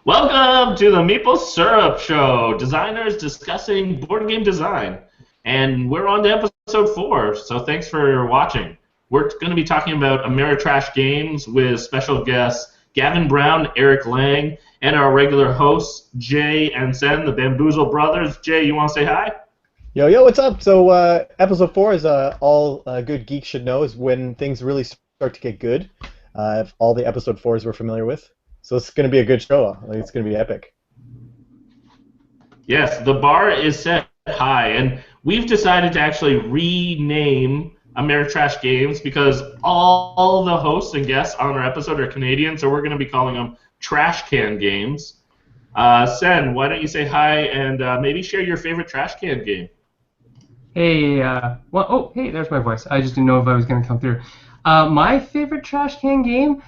Welcome to the Meeple Syrup Show, designers discussing board game design. And we're on to episode 4, so thanks for watching. We're going to be talking about Ameritrash games with special guests Gavin Brown, Eric Lang, and our regular hosts, Jay and Sen, the Bamboozle Brothers. Jay, you want to say hi? Yo, yo, what's up? So, episode 4 is all good geeks should know is when things really start to get good. If all the episode 4s we're familiar with. So it's going to be a good show. Like, it's going to be epic. Yes, the bar is set high, and we've decided to actually rename Ameritrash Games because all the hosts and guests on our episode are Canadian, so we're going to be calling them Trash Can Games. Sen, why don't you say hi and maybe share your favorite trash can game? Hey, hey, there's my voice. I just didn't know if I was going to come through. My favorite trash can game?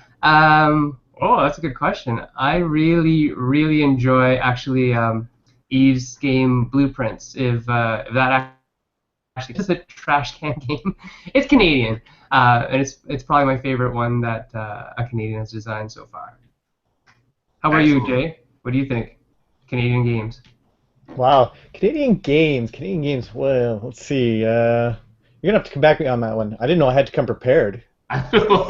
That's a good question. I really enjoy actually Eve's game Blueprints. If that actually is a trash can game, it's Canadian, and it's probably my favorite one that a Canadian has designed so far. How about you, Jay? What do you think? Canadian games. Wow, Canadian games. Well, let's see. You're gonna have to come back on that one. I didn't know I had to come prepared.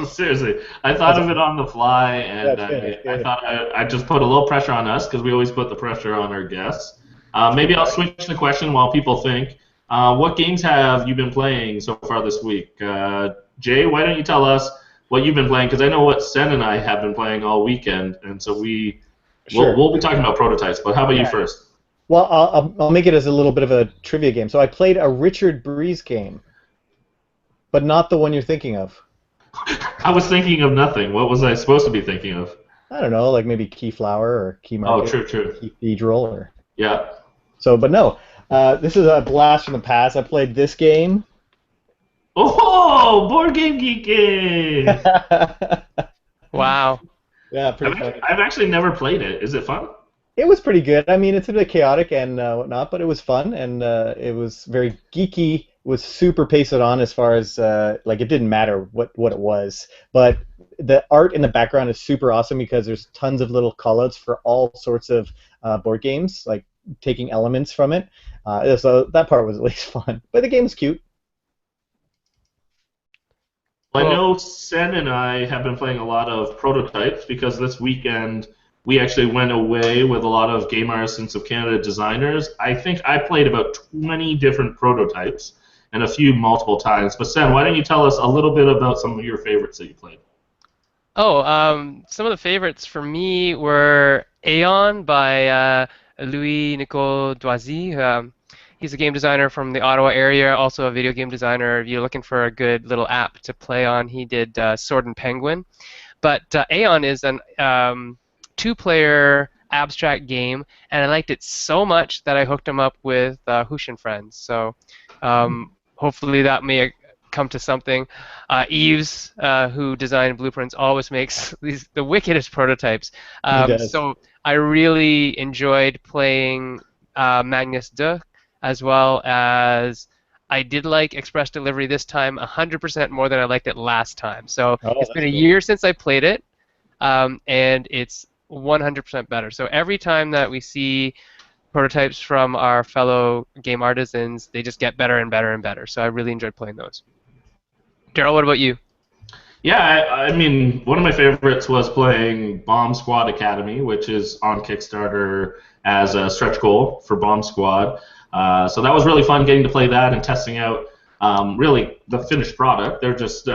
Seriously, I thought of it on the fly, and I thought I'd just put a little pressure on us because we always put the pressure on our guests. Maybe I'll switch the question while people think. What games have you been playing so far this week? Jay, why don't you tell us what you've been playing? Because I know what Sen and I have been playing all weekend, and so we'll be talking about prototypes. But how about you first? Well, I'll make it as a little bit of a trivia game. So I played a Richard Breeze game, but not the one you're thinking of. I was thinking of nothing. What was I supposed to be thinking of? I don't know, like maybe Keyflower or Key Market. Oh, true. Cathedral or. Yeah. So, but no, this is a blast from the past. I played this game. Oh, Board Game Geek game! Wow. Yeah, pretty funny. I've actually never played it. Is it fun? It was pretty good. I mean, it's a bit chaotic and whatnot, but it was fun and it was very geeky. It was super pasted on as far as like it didn't matter what it was, but the art in the background is super awesome because there's tons of little callouts for all sorts of board games, like taking elements from it. So that part was at least fun, but the game was cute. I know Sen and I have been playing a lot of prototypes because this weekend we actually went away with a lot of Game Artisans of Canada designers. I think I played about 20 different prototypes and a few multiple times. But Sen, why don't you tell us a little bit about some of your favorites that you played? Some of the favorites for me were Aeon by Louis-Nicole Doisy. He's a game designer from the Ottawa area, also a video game designer. If you're looking for a good little app to play on, he did Sword and Penguin. But Aeon is an two-player abstract game, and I liked it so much that I hooked him up with Hoosh and Friends. So hopefully that may come to something. Eves, who designed Blueprints, always makes the wickedest prototypes. So I really enjoyed playing Magnus Duck, as well as I did like Express Delivery this time 100% more than I liked it last time. So it's been a year since I played it, and it's 100% better. So every time that we see prototypes from our fellow game artisans, they just get better and better and better. So I really enjoyed playing those. Daryl, what about you? Yeah, I mean, one of my favorites was playing Bomb Squad Academy, which is on Kickstarter as a stretch goal for Bomb Squad. So that was really fun getting to play that and testing out really the finished product. They're just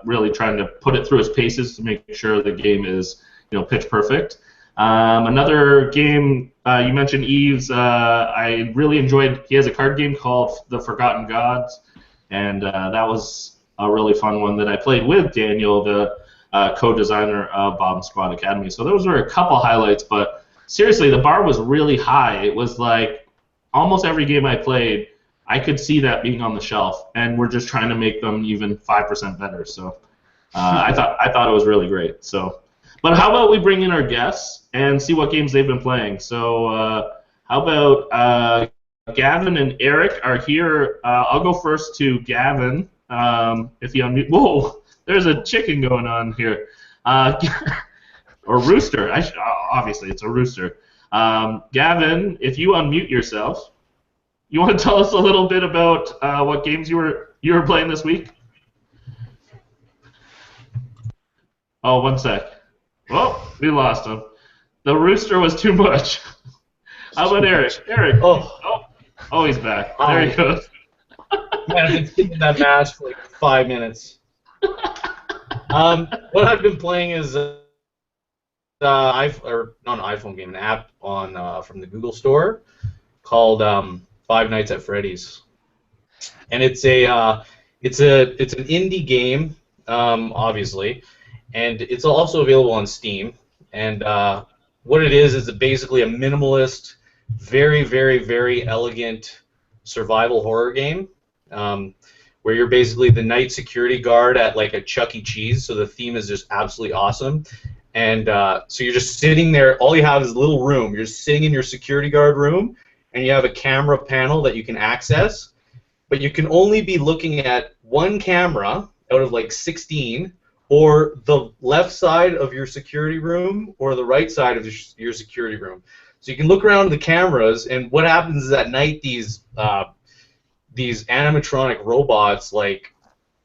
really trying to put it through its paces to make sure the game is pitch perfect. Another game, you mentioned Eves, I really enjoyed. He has a card game called The Forgotten Gods, and that was a really fun one that I played with Daniel, the co-designer of Bomb Squad Academy. So those were a couple highlights, but seriously, the bar was really high. It was like almost every game I played, I could see that being on the shelf, and we're just trying to make them even 5% better. So I thought it was really great. So. But how about we bring in our guests and see what games they've been playing? So how about Gavin and Eric are here. I'll go first to Gavin. If you unmute. Whoa, there's a chicken going on here. Or or rooster. Obviously, it's a rooster. Gavin, if you unmute yourself, you want to tell us a little bit about what games you were playing this week? Oh, one sec. Oh, we lost him. The rooster was too much. How about Eric? Eric. Oh, he's back. There he goes. Man, I've been sitting in that mask for like 5 minutes. What I've been playing is not an iPhone game, an app on from the Google Store called Five Nights at Freddy's, and it's an indie game, obviously, and it's also available on Steam. And what it is basically a minimalist, very, very, very elegant survival horror game. Where you're basically the night security guard at like a Chuck E. Cheese, so the theme is just absolutely awesome. And so you're just sitting there, all you have is a little room. You're just sitting in your security guard room, and you have a camera panel that you can access, but you can only be looking at one camera out of like 16, or the left side of your security room, or the right side of your security room. So you can look around the cameras, and what happens is at night these animatronic robots like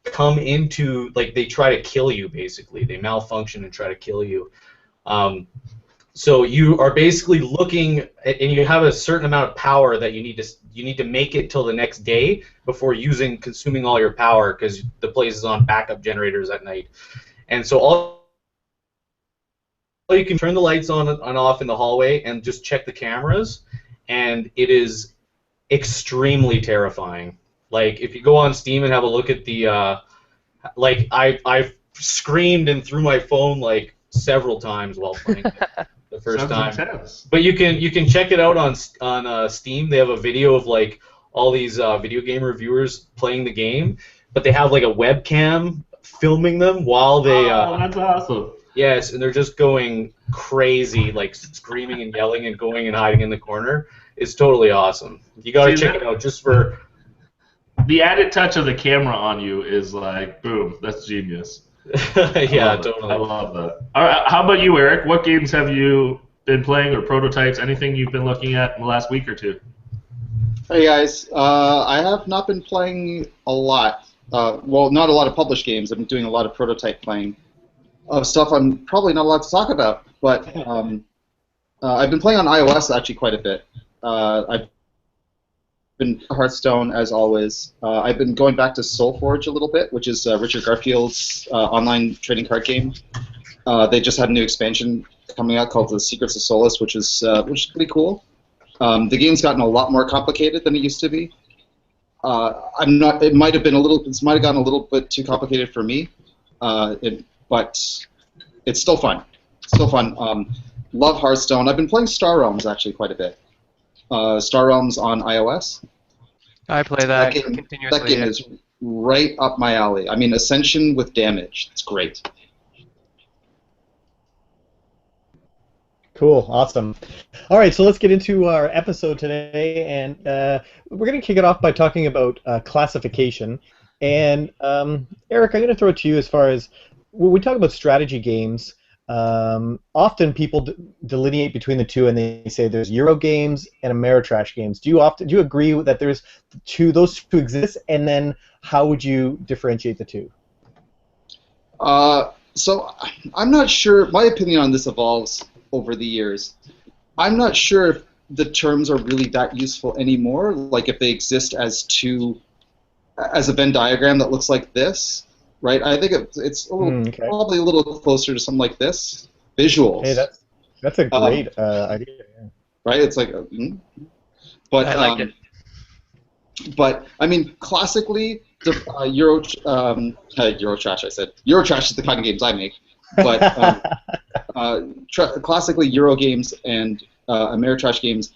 come into, like, they try to kill you, basically. They malfunction and try to kill you. So you are basically looking, and you have a certain amount of power that you need to make it till the next day before consuming all your power, because the place is on backup generators at night. And so all you can turn the lights on and off in the hallway and just check the cameras, and it is extremely terrifying. Like, if you go on Steam and have a look at the like, I've screamed and threw my phone like several times while playing it the first time. Intense. But you can check it out on Steam. They have a video of like all these video game reviewers playing the game, but they have like a webcam filming them while they. That's awesome. Yes, and they're just going crazy, like screaming and yelling and going and hiding in the corner. It's totally awesome. You gotta check it out just for. The added touch of the camera on you is like, boom, that's genius. Yeah, totally. I love that. All right, how about you, Eric? What games have you been playing, or prototypes? Anything you've been looking at in the last week or two? Hey guys, I have not been playing a lot. Well, not a lot of published games. I've been doing a lot of prototype playing of stuff I'm probably not allowed to talk about. But I've been playing on iOS actually quite a bit. I've been Hearthstone as always. I've been going back to SoulForge a little bit, which is Richard Garfield's online trading card game. They just had a new expansion coming out called The Secrets of Solus, which is pretty cool. The game's gotten a lot more complicated than it used to be. I'm not. It might have been a little. It might have gotten a little bit too complicated for me, but it's still fun. Still fun. Love Hearthstone. I've been playing Star Realms actually quite a bit. Star Realms on iOS. I play that That continuously. game is right up my alley. I mean, Ascension with damage. It's great. Cool, awesome. All right, so let's get into our episode today, and we're going to kick it off by talking about classification. And Eric, I'm going to throw it to you as far as when we talk about strategy games. Often people delineate between the two, and they say there's Euro games and Ameritrash games. Do you agree that there's those two exist? And then how would you differentiate the two? So I'm not sure. My opinion on this evolves over the years. I'm not sure if the terms are really that useful anymore. Like if they exist as a Venn diagram that looks like this, right? I think it's a little, probably a little closer to something like this. Visuals. Hey, that's a great idea. Yeah. Right? It's like, but I like it. But I mean, classically, the Eurotrash. I said Eurotrash is the kind of games I make. But classically, Euro games and Ameritrash games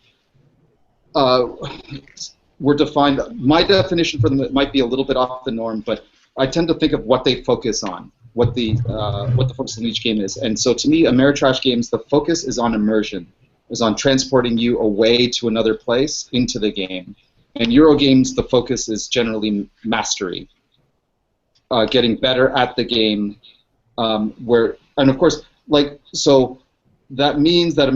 were defined. My definition for them might be a little bit off the norm, but I tend to think of what they focus on, what the focus in each game is. And so, to me, Ameritrash games, the focus is on immersion, is on transporting you away to another place into the game. And Euro games, the focus is generally mastery, getting better at the game. And of course, like, so that means that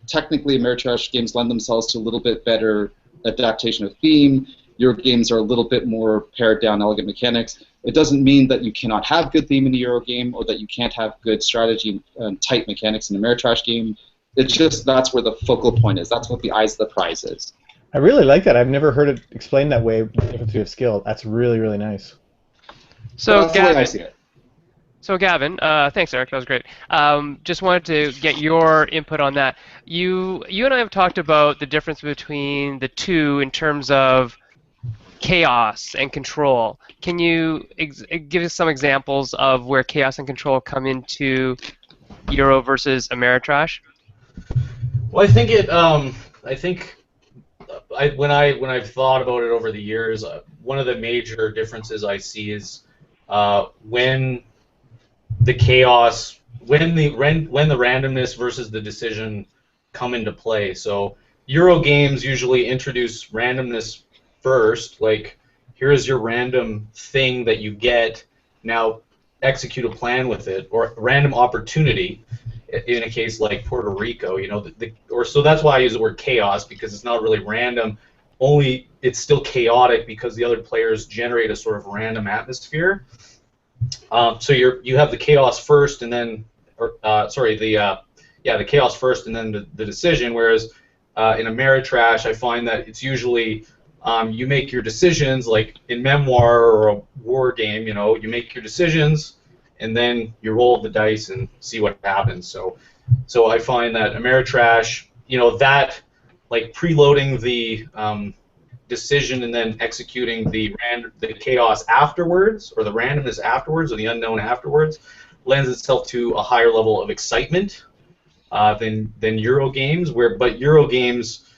technically Ameritrash games lend themselves to a little bit better adaptation of theme. Euro games are a little bit more pared down, elegant mechanics. It doesn't mean that you cannot have good theme in a Euro game or that you can't have good strategy and tight mechanics in a Ameritrash game. It's just that's where the focal point is. That's what the eyes of the prize is. I really like that. I've never heard it explained that way, the difference of skill. That's really, really nice. So That's the way I see it. So Gavin, thanks Eric, that was great. Just wanted to get your input on that. You and I have talked about the difference between the two in terms of chaos and control. Can you give us some examples of where chaos and control come into Euro versus Ameritrash? Well, when I've thought about it over the years, one of the major differences I see is when the chaos, when the randomness versus the decision come into play. So Euro games usually introduce randomness first, like here's your random thing that you get, now execute a plan with it, or random opportunity in a case like Puerto Rico, so that's why I use the word chaos, because it's not really random, only it's still chaotic because the other players generate a sort of random atmosphere. So you have the chaos first, and then, the chaos first, and then the decision. Whereas in Ameritrash, I find that it's usually you make your decisions, like in Memoir or a war game. You make your decisions, and then you roll the dice and see what happens. So I find that Ameritrash, that like preloading the decision and then executing the chaos afterwards, or the randomness afterwards, or the unknown afterwards, lends itself to a higher level of excitement than Euro games. But Euro games,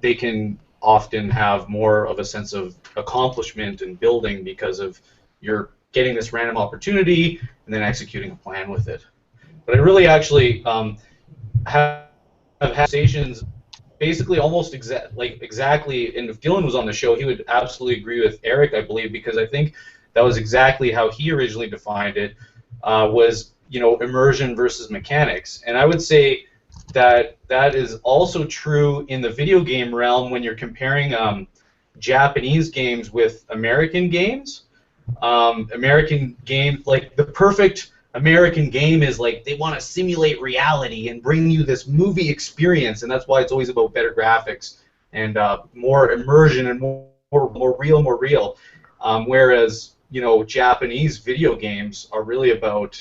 they can often have more of a sense of accomplishment and building because of you're getting this random opportunity and then executing a plan with it. But I really actually have conversations basically almost exactly, and if Dylan was on the show, he would absolutely agree with Eric, I believe, because I think that was exactly how he originally defined it, was immersion versus mechanics. And I would say that is also true in the video game realm when you're comparing Japanese games with American games. American game, like the perfect American game is like they want to simulate reality and bring you this movie experience, and that's why it's always about better graphics and more immersion and more real. Whereas Japanese video games are really about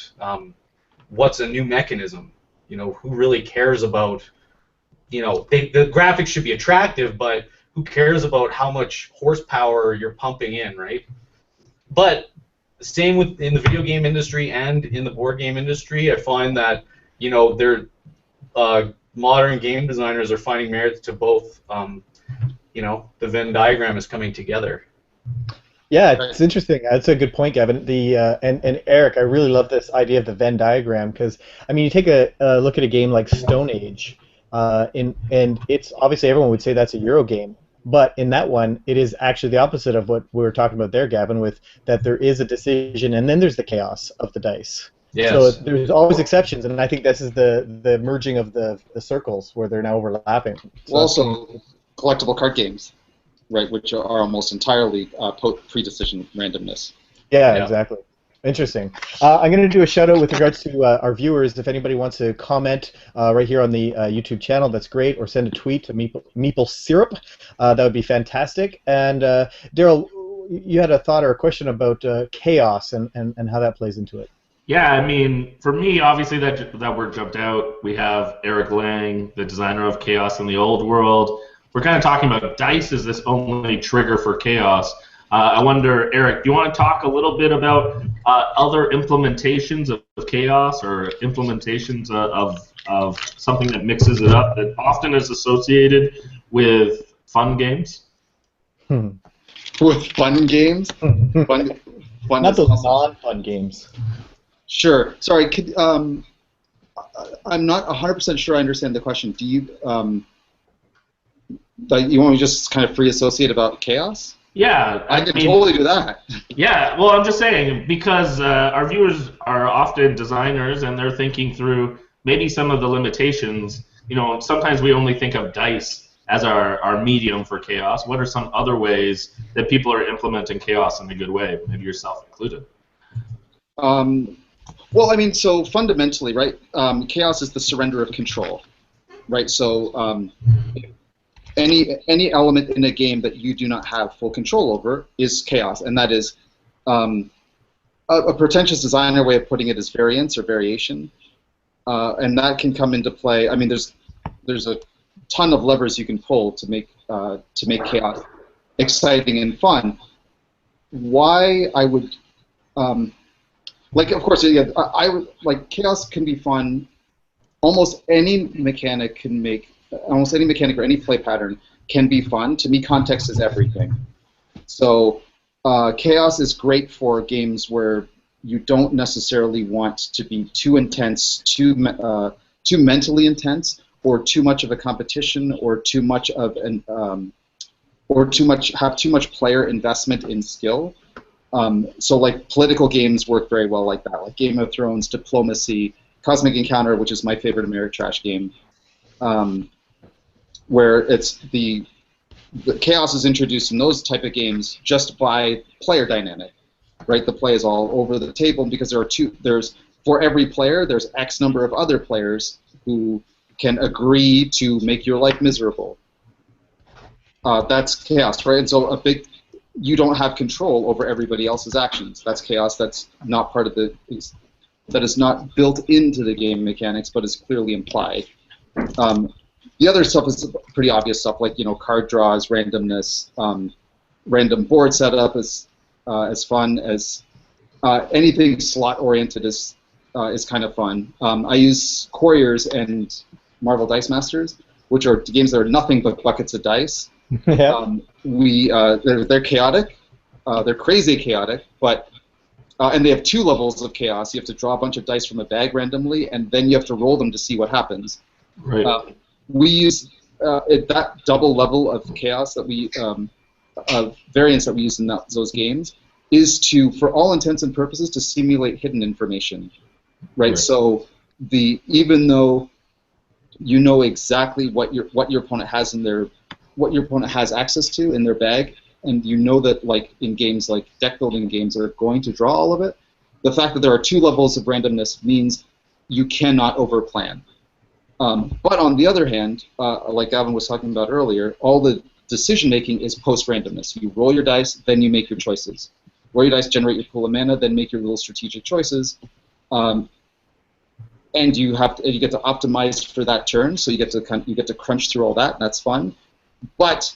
what's a new mechanism. Who really cares about the graphics should be attractive, but who cares about how much horsepower you're pumping in, right? But same in the video game industry and in the board game industry, I find that modern game designers are finding merits to both. The Venn diagram is coming together. Yeah, it's interesting. That's a good point, Gavin. And Eric, I really love this idea of the Venn diagram, because you take a look at a game like Stone Age, and it's obviously everyone would say that's a Euro game. But in that one, it is actually the opposite of what we were talking about there, Gavin, with that there is a decision and then there's the chaos of the dice. Yes. So there's always exceptions, and I think this is the merging of the circles where they're now overlapping. So also, collectible card games, right, which are almost entirely pre-decision randomness. Yeah, exactly. Interesting. I'm going to do a shout out with regards to our viewers. If anybody wants to comment right here on the YouTube channel, that's great, or send a tweet to Meeple Syrup, that would be fantastic. And Daryl, you had a thought or a question about chaos and how that plays into it. Yeah, for me, obviously that word jumped out. We have Eric Lang, the designer of Chaos in the Old World. We're kind of talking about dice as this only trigger for chaos. I wonder, Eric, do you want to talk a little bit about other implementations of chaos, or implementations of something that mixes it up that often is associated with fun games? With fun games? fun Not those non-fun games. Sure. Sorry, I'm not 100% sure I understand the question. Do you want me to just kind of free associate about chaos? Yeah, I can totally do that. Yeah, well, I'm just saying because our viewers are often designers and they're thinking through maybe some of the limitations. You know, sometimes we only think of dice as our medium for chaos. What are some other ways that people are implementing chaos in a good way, maybe yourself included? Well, I mean, so fundamentally, right, chaos is the surrender of control, right? So any element in a game that you do not have full control over is chaos, and that is a pretentious designer way of putting it is variance or variation, and that can come into play. I mean, there's a ton of levers you can pull to make chaos exciting and fun. Why I would like, of course, yeah, I would like chaos can be fun. Almost any mechanic or any play pattern can be fun. To me, context is everything. So chaos is great for games where you don't necessarily want to be too intense, too mentally intense, or too much of a competition, or too much of an, have too much player investment in skill. So like political games work very well like that, like Game of Thrones, Diplomacy, Cosmic Encounter, which is my favorite Ameritrash game, where it's the chaos is introduced in those type of games just by player dynamic, right? The play is all over the table because for every player there's X number of other players who can agree to make your life miserable. That's chaos, right? And so you don't have control over everybody else's actions. That's chaos. That's not part of that is not built into the game mechanics, but is clearly implied. The other stuff is pretty obvious stuff, like card draws, randomness, random board setup is as fun as anything slot oriented is kind of fun. I use Couriers and Marvel Dice Masters, which are games that are nothing but buckets of dice. Yeah. They're chaotic, they're crazy chaotic, but and they have 2 levels of chaos. You have to draw a bunch of dice from a bag randomly, and then you have to roll them to see what happens. Right. We use that double level of chaos that of variance that we use in those games is for all intents and purposes, to simulate hidden information, right? So even though you know exactly what your opponent has access to in their bag, and you know that, like in games like deck building games, are going to draw all of it. The fact that there are 2 levels of randomness means you cannot overplan. But on the other hand, like Gavan was talking about earlier, all the decision making is post-randomness. You roll your dice, then you make your choices. Roll your dice, generate your pool of mana, then make your little strategic choices. And you get to optimize for that turn, so you get to crunch through all that, and that's fun. But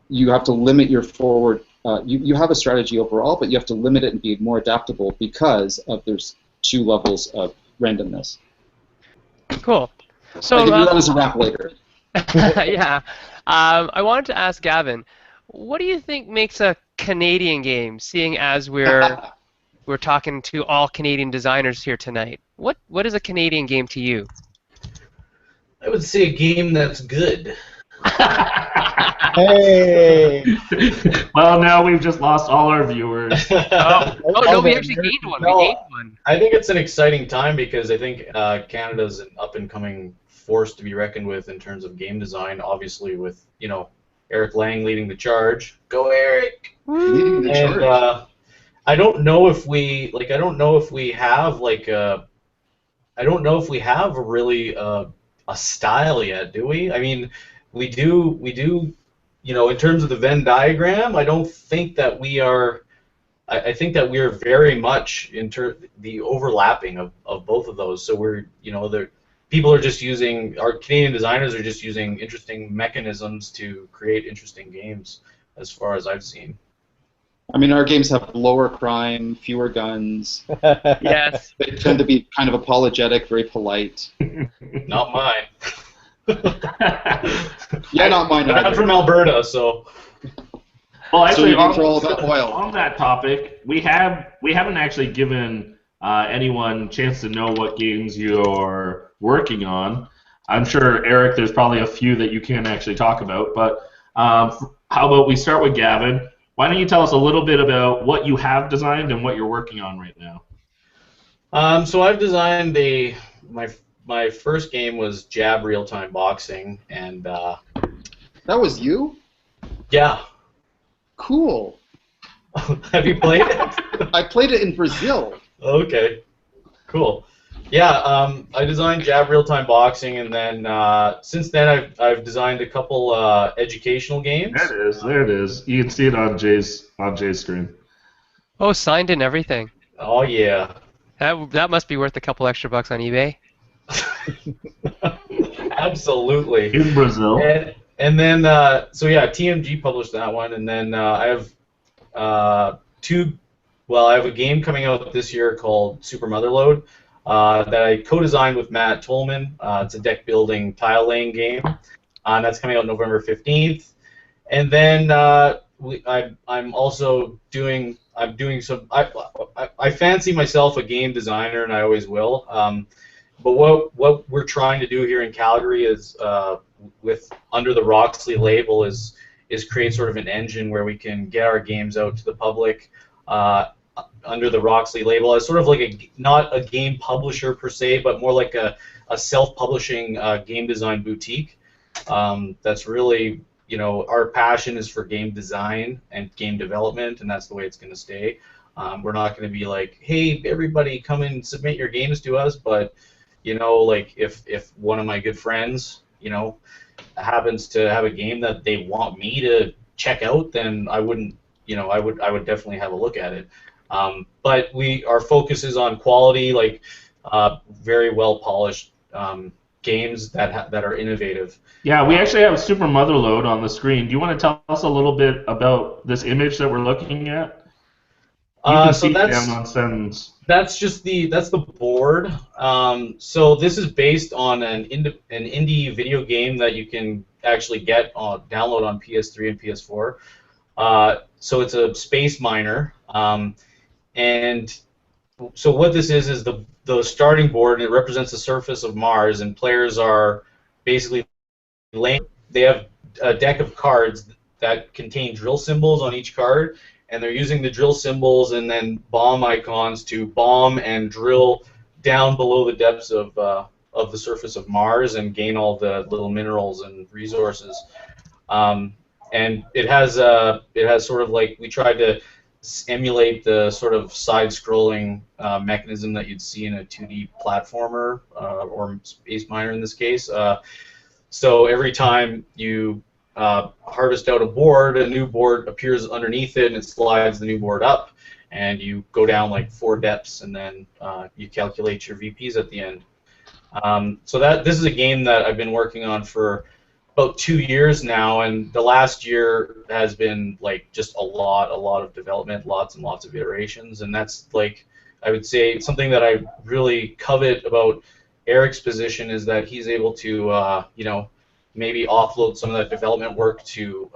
you have to limit your forward. You have a strategy overall, but you have to limit it and be more adaptable because there's 2 levels of randomness. Cool. So I can do that as a wrap later. yeah. I wanted to ask Gavan, what do you think makes a Canadian game, seeing as we're talking to all Canadian designers here tonight? What is a Canadian game to you? I would say a game that's good. Hey. Well, now we've just lost all our viewers. No, we actually gained one. No, We gained one. I think it's an exciting time because I think Canada's an up-and-coming force to be reckoned with in terms of game design. Obviously, with Eric Lang leading the charge. Go, Eric! Leading the charge. And I don't know if we have a really a style yet, do we? I mean, we do. In terms of the Venn diagram, I don't think that we are. I think that we are very much the overlapping of both of those. So people are just our Canadian designers are just using interesting mechanisms to create interesting games, as far as I've seen. I mean, our games have lower crime, fewer guns. Yes. They tend to be kind of apologetic, very polite. Not mine. Yeah, not mine I'm either. from Alberta, so. Well, actually, your games are all about oil. on that topic, we haven't actually given anyone a chance to know what games you're working on. I'm sure, Eric, there's probably a few that you can't actually talk about, but how about we start with Gavan? Why don't you tell us a little bit about what you have designed and what you're working on right now? So I've designed my first game was Jab Real-Time Boxing, and That was you? yeah. Cool. Have you played it? I played it in Brazil. Okay, cool. Yeah, I designed Jab Real-Time Boxing, and then since then I've designed a couple educational games. There it is. There it is. You can see it on Jay's screen. Oh, signed and everything. Oh yeah. That must be worth a couple extra bucks on eBay. Absolutely. In Brazil. And then so yeah, TMG published that one, and then I have I have a game coming out this year called Super Motherload that I co-designed with Matt Tolman. It's a deck building tile laying game, and that's coming out November 15th. And then I'm also doing some. I fancy myself a game designer, and I always will. But what we're trying to do here in Calgary is with under the Roxley label is create sort of an engine where we can get our games out to the public under the Roxley label as sort of like not a game publisher per se, but more like a self-publishing game design boutique. That's really, our passion is for game design and game development, and that's the way it's going to stay. We're not going to be like, hey, everybody come and submit your games to us, but like if one of my good friends, happens to have a game that they want me to check out, then I wouldn't, I would definitely have a look at it. But our focus is on quality, like very well polished games that are innovative. Yeah, we actually have Super Motherload on the screen. Do you want to tell us a little bit about this image that we're looking at? You can see down on Sens. That's the board. So this is based on an indie video game that you can actually download on PS3 and PS4. So it's a space miner, and so what this is the starting board, and it represents the surface of Mars, and players are basically they have a deck of cards that contain drill symbols on each card, and they're using the drill symbols and then bomb icons to bomb and drill down below the depths of the surface of Mars and gain all the little minerals and resources. And it has sort of like, we tried to emulate the sort of side-scrolling mechanism that you'd see in a 2D platformer or space miner in this case. So every time you harvest out a board, a new board appears underneath it, and it slides the new board up, and you go down like 4 depths, and then you calculate your VPs at the end. So this is a game that I've been working on for about 2 years now, and the last year has been like just a lot of development, lots and lots of iterations, and that's like, I would say something that I really covet about Eric's position is that he's able to maybe offload some of that development work to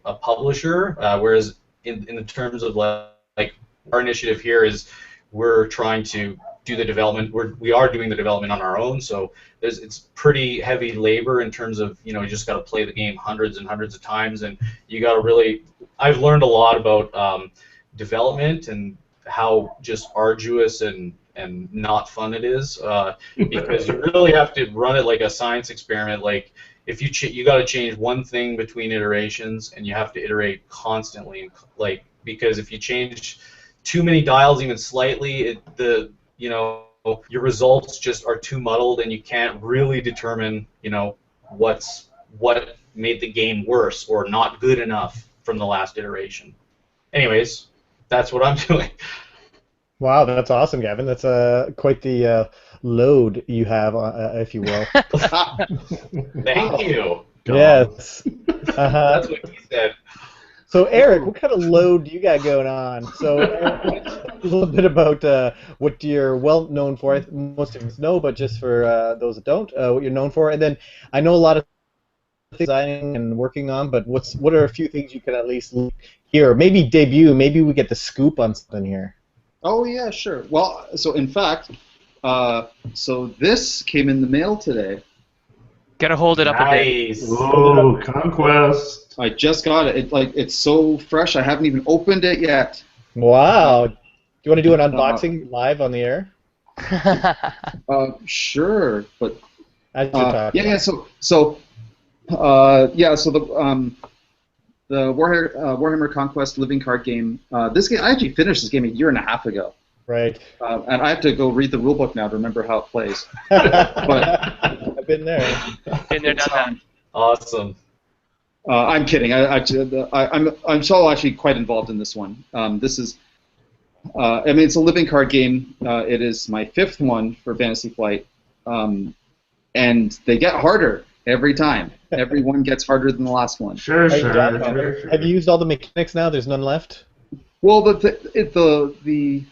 a publisher, whereas in the terms of like our initiative here is we're trying to do the development. We are doing the development on our own, so it's pretty heavy labor in terms of you just got to play the game hundreds and hundreds of times, and you got to really. I've learned a lot about development and how just arduous and not fun it is, because you really have to run it like a science experiment. Like if you got to change one thing between iterations, and you have to iterate constantly. Like because if you change too many dials even slightly, your results just are too muddled, and you can't really determine what made the game worse or not good enough from the last iteration. Anyways, that's what I'm doing. Wow, that's awesome, Gavin. That's quite the load you have, if you will. Thank you. Yes. That's what he said. So, Eric, what kind of load do you got going on? So, a little bit about what you're well known for. Most of us know, but just for those that don't, what you're known for. And then I know a lot of things designing and working on, but what are a few things you could at least hear? Maybe debut. Maybe we get the scoop on something here. Oh yeah, sure. Well, so in fact, so this came in the mail today. Gotta hold it up a bit. Nice. Whoa, Conquest. I just got it. It's so fresh. I haven't even opened it yet. Wow. Do you want to do an unboxing live on the air? Sure, but As you're talking. yeah. So the Warhammer Conquest living card game. This game, I actually finished this game a year and a half ago. Right. And I have to go read the rulebook now to remember how it plays. I've been there. Been there, done that. Awesome. I'm kidding. I'm so actually quite involved in this one. This is, I mean, it's a living card game. It is my 5th one for Fantasy Flight, and they get harder every time. Every one gets harder than the last one. Sure. Have you used all the mechanics now? There's none left? Well, the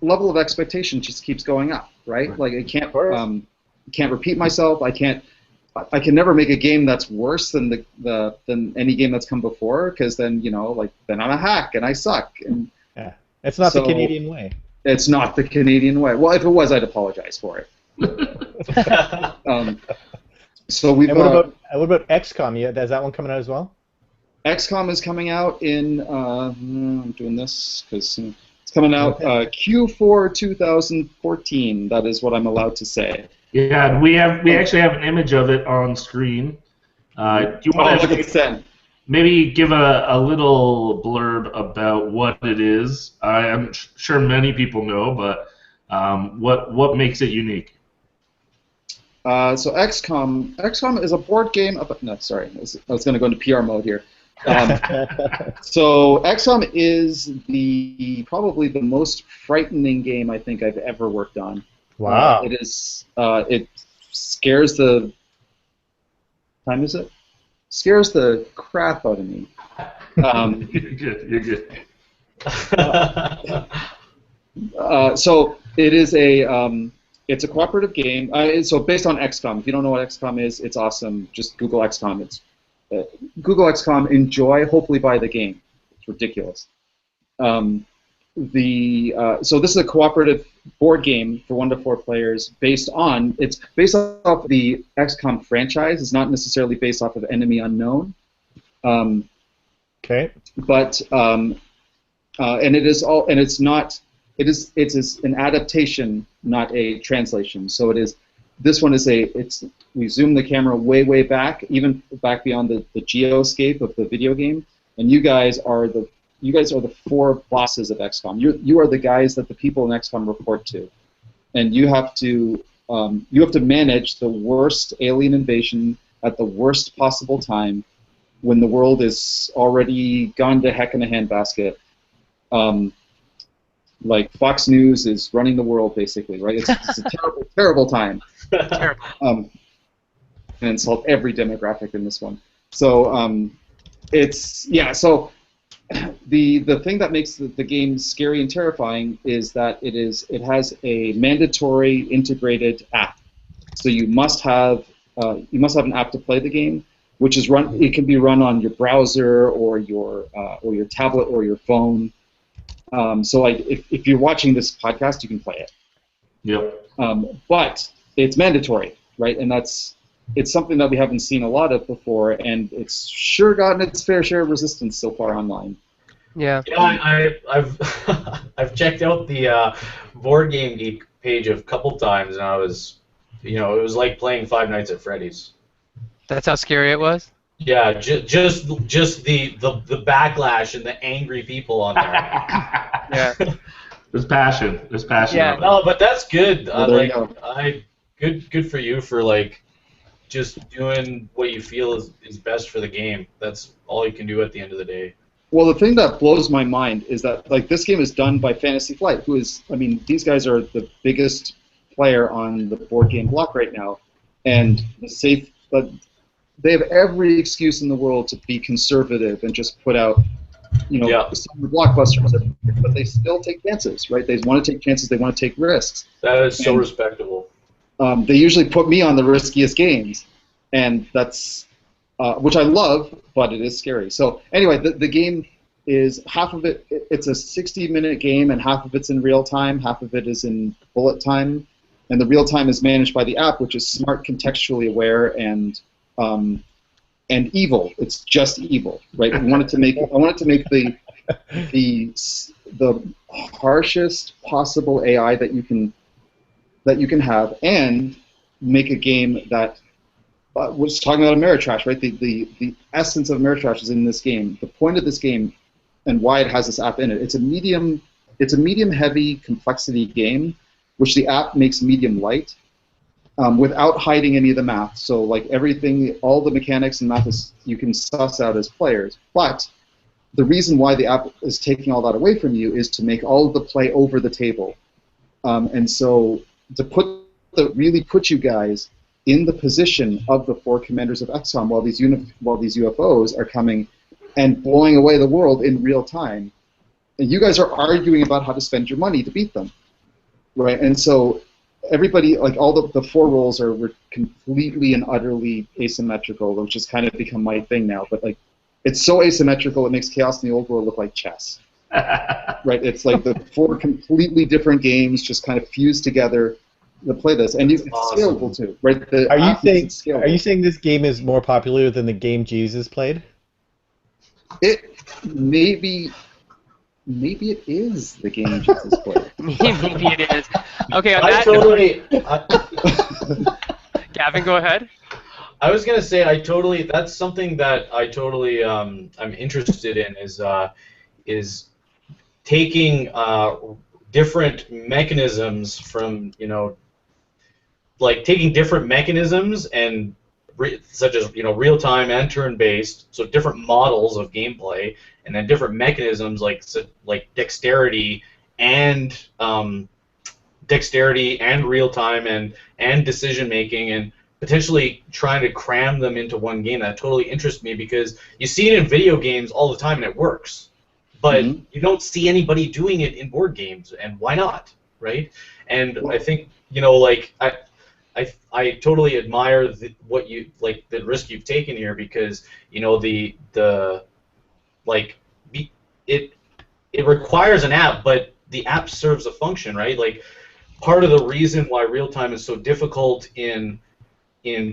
level of expectation just keeps going up, right? Like I can't repeat myself. I can never make a game that's worse than than any game that's come before, because then then I'm a hack and I suck. And yeah, it's not the Canadian way. It's not the Canadian way. Well, if it was, I'd apologize for it. So we've. And what about XCOM? Is that one coming out as well? XCOM is coming out in. I'm doing this because it's coming out Q4 2014. That is what I'm allowed to say. Yeah, we actually have an image of it on screen. Do you want to maybe give a little blurb about what it is? I'm sure many people know, but what makes it unique? So XCOM is a board game. No, sorry, I was going to go into PR mode here. So XCOM is probably the most frightening game I think I've ever worked on. Wow. It is. It scares the. Time is it? Scares the crap out of me. You're good. So it is a. It's a cooperative game. So based on XCOM. If you don't know what XCOM is, it's awesome. Just Google XCOM. It's Google XCOM. Enjoy. Hopefully buy the game. It's ridiculous. So this is a cooperative board game for 1 to 4 players. It's based off the XCOM franchise. It's not necessarily based off of Enemy Unknown. Okay. But and it's an adaptation, not a translation. So it is. This one is we zoom the camera way back, even back beyond the geoscape of the video game, and you guys are the 4 bosses of XCOM. You are the guys that the people in XCOM report to, and you have to manage the worst alien invasion at the worst possible time, when the world is already gone to heck in a handbasket. Like Fox News is running the world, basically, right? It's a terrible time. Terrible. And insult every demographic in this one. So So the thing that makes the game scary and terrifying is that it has a mandatory integrated app. So you must have an app to play the game, which is it can be run on your browser or your tablet or your phone. So like if you're watching this podcast, you can play it. Yep. But it's mandatory, right? And it's something that we haven't seen a lot of before, and it's sure gotten its fair share of resistance so far online. Yeah. I've I've checked out the Board Game Geek page a couple times, and I was, it was like playing Five Nights at Freddy's. That's how scary it was? Yeah, just the backlash and the angry people on there. Yeah. There's passion. Yeah, no, but that's good. Well, there you go. Good for you for just doing what you feel is best for the game. That's all you can do at the end of the day. Well, the thing that blows my mind is that this game is done by Fantasy Flight, who is, these guys are the biggest player on the board game block right now, and but they have every excuse in the world to be conservative and just put out, some blockbusters, but they still take chances, right? They want to take chances. They want to take risks. That is so respectable. They usually put me on the riskiest games, and that's which I love, but it is scary. So anyway, the game is half of it's a 60-minute game, and half of it's in real time, half of it is in bullet time. and the real time is managed by the app, which is smart, contextually aware, and evil. It's just evil, right? I wanted to make the harshest possible AI that you can have, and make a game that was talking about Ameritrash, right? The essence of Ameritrash is in this game. The point of this game and why it has this app in it. It's a medium heavy complexity game, which the app makes medium light, without hiding any of the math. So like everything, all the mechanics and math you can suss out as players. But the reason why the app is taking all that away from you is to make all of the play over the table. And so to really put you guys in the position of the 4 commanders of XCOM while these UFOs are coming and blowing away the world in real time. And you guys are arguing about how to spend your money to beat them, right? And so everybody, like all the 4 roles were completely and utterly asymmetrical, which has kind of become my thing now. But like, it's so asymmetrical, it makes Chaos in the Old World look like chess, right? It's like the 4 completely different games just kind of fused together to play this, and it's scalable too, right? Are you saying this game is more popular than the game Jesus played? It maybe it is the game Jesus played. Maybe it is. Okay, on I that totally. Gavin, go ahead. I was gonna say that's something that I totally I'm interested in is taking different mechanisms from, like taking different mechanisms and such as real-time and turn-based, so different models of gameplay, and then different mechanisms like dexterity and real-time and decision-making, and potentially trying to cram them into one game. That totally interests me, because you see it in video games all the time and it works, but you don't see anybody doing it in board games, and why not, right? And I think I totally admire the risk you've taken here, because it requires an app, but the app serves a function, right? Like, part of the reason why real time is so difficult in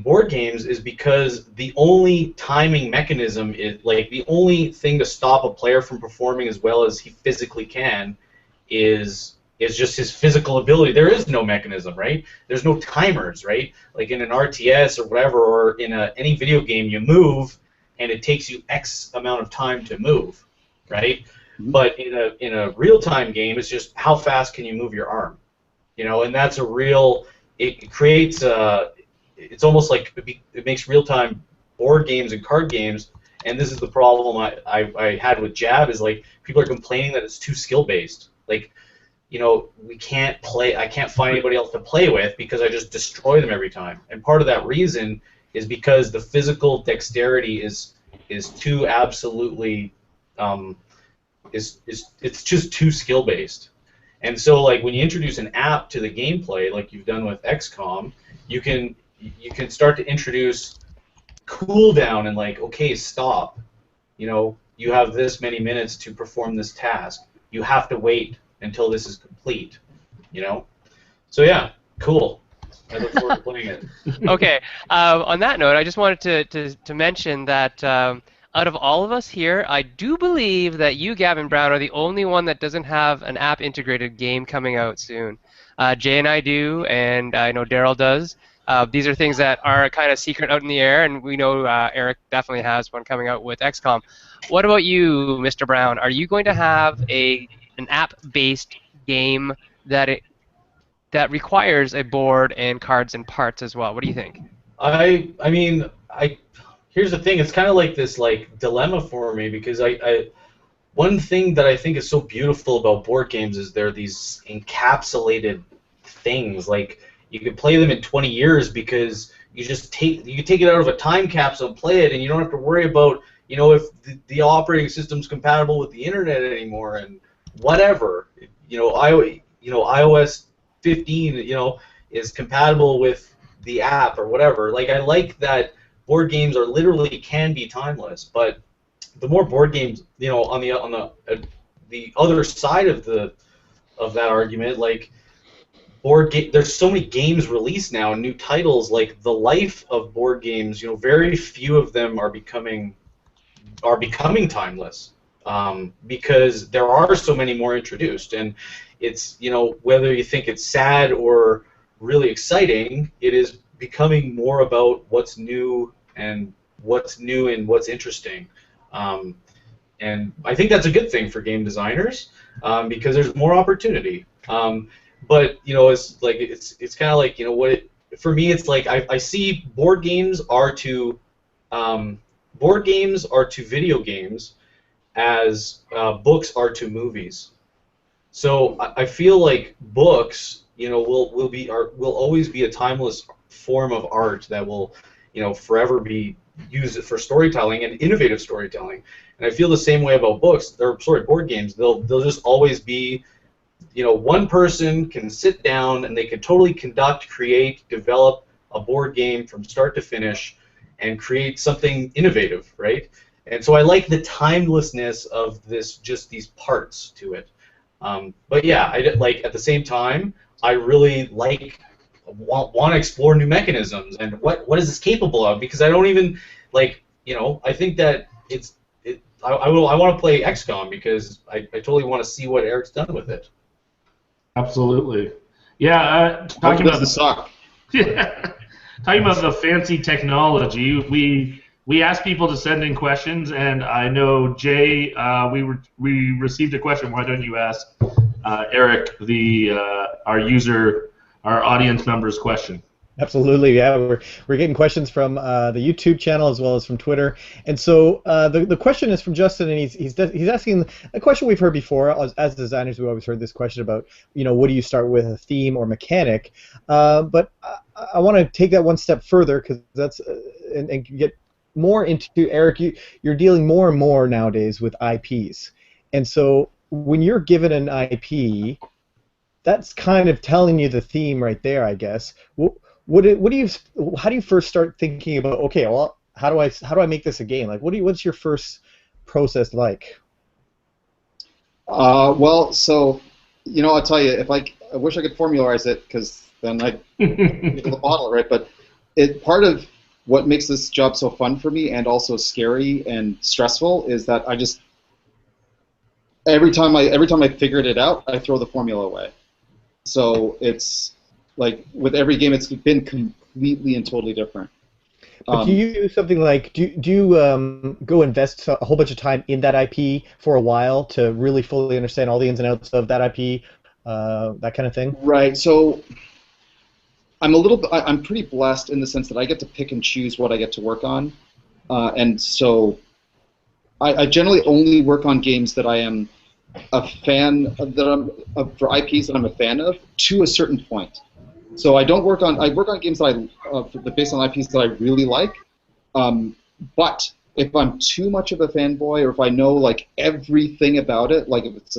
board games is because the only timing mechanism is, like, the only thing to stop a player from performing as well as he physically can is just his physical ability. There is no mechanism, right? There's no timers, right? Like in an RTS or whatever, or in any video game, you move and it takes you X amount of time to move, right? But in a real-time game, it's just how fast can you move your arm, and that's it creates it's almost like it makes real-time board games and card games, and this is the problem I had with Jab, is like people are complaining that it's too skill-based. Like, we can't play. I can't find anybody else to play with because I just destroy them every time. And part of that reason is because the physical dexterity is too absolutely it's just too skill based. And so, like, when you introduce an app to the gameplay, like you've done with XCOM, you can start to introduce cooldown and, like, okay, stop. You have this many minutes to perform this task. You have to wait until this is complete, So yeah, cool. I look forward to playing it. Okay. On that note, I just wanted to mention that out of all of us here, I do believe that you, Gavin Brown, are the only one that doesn't have an app-integrated game coming out soon. Jay and I do, and I know Daryl does. These are things that are kind of secret out in the air, and we know Eric definitely has one coming out with XCOM. What about you, Mr. Brown? Are you going to have an app-based game that requires a board and cards and parts as well? What do you think? I mean, here's the thing. It's kind of like this dilemma for me, because one thing that I think is so beautiful about board games is they're these encapsulated things. Like, you could play them in 20 years because you can take it out of a time capsule and play it, and you don't have to worry about if the operating system's compatible with the internet anymore and whatever. iOS 15 is compatible with the app or whatever. Like, I like that board games literally can be timeless, but the more board games, on the other side of that argument, like, there's so many games released now, new titles, like the life of board games, very few of them are becoming timeless, because there are so many more introduced, and it's, whether you think it's sad or really exciting, it is becoming more about what's new and what's interesting. And I think that's a good thing for game designers, because there's more opportunity. But it's kind of like, for me, it's like I see board games are to video games as books are to movies. So I feel like books, will always be a timeless form of art that will, forever be used for storytelling and innovative storytelling. And I feel the same way about board games. They'll just always be, one person can sit down and they can totally conduct, create, develop a board game from start to finish and create something innovative, right? And so I like the timelessness of just these parts to it. But yeah, at the same time, I really want to explore new mechanisms and what is this capable of, because I don't even I think that I want to play XCOM because I totally want to see what Eric's done with it. Absolutely. Yeah, talking about the fancy technology, we asked people to send in questions, and I know, Jay, we received a question. Why don't you ask Eric our audience member's question? Absolutely, yeah. We're getting questions from the YouTube channel as well as from Twitter, and so the question is from Justin, and he's asking a question we've heard before. As designers, we've always heard this question about, what do you start with, a theme or mechanic? But I want to take that one step further, because that's and get more into, Eric. You're dealing more and more nowadays with IPs, and so when you're given an IP, that's kind of telling you the theme right there, I guess. How do you first start thinking about, okay, well, how do I make this a game? Like, what's your first process like? Well, so I'll tell you, I wish I could formularize it, because then I'd be able to bottle it, right? But part of what makes this job so fun for me and also scary and stressful is that I just every time I figured it out, I throw the formula away. So it's like with every game, it's been completely and totally different. But do you do something like, do you go invest a whole bunch of time in that IP for a while to really fully understand all the ins and outs of that IP, that kind of thing? Right. So I'm pretty blessed in the sense that I get to pick and choose what I get to work on, and so I generally only work on games that I am a fan of, for IPs that I'm a fan of, to a certain point. So I work on games that based on IPs that I really like, but if I'm too much of a fanboy, or if I know everything about it, like if it's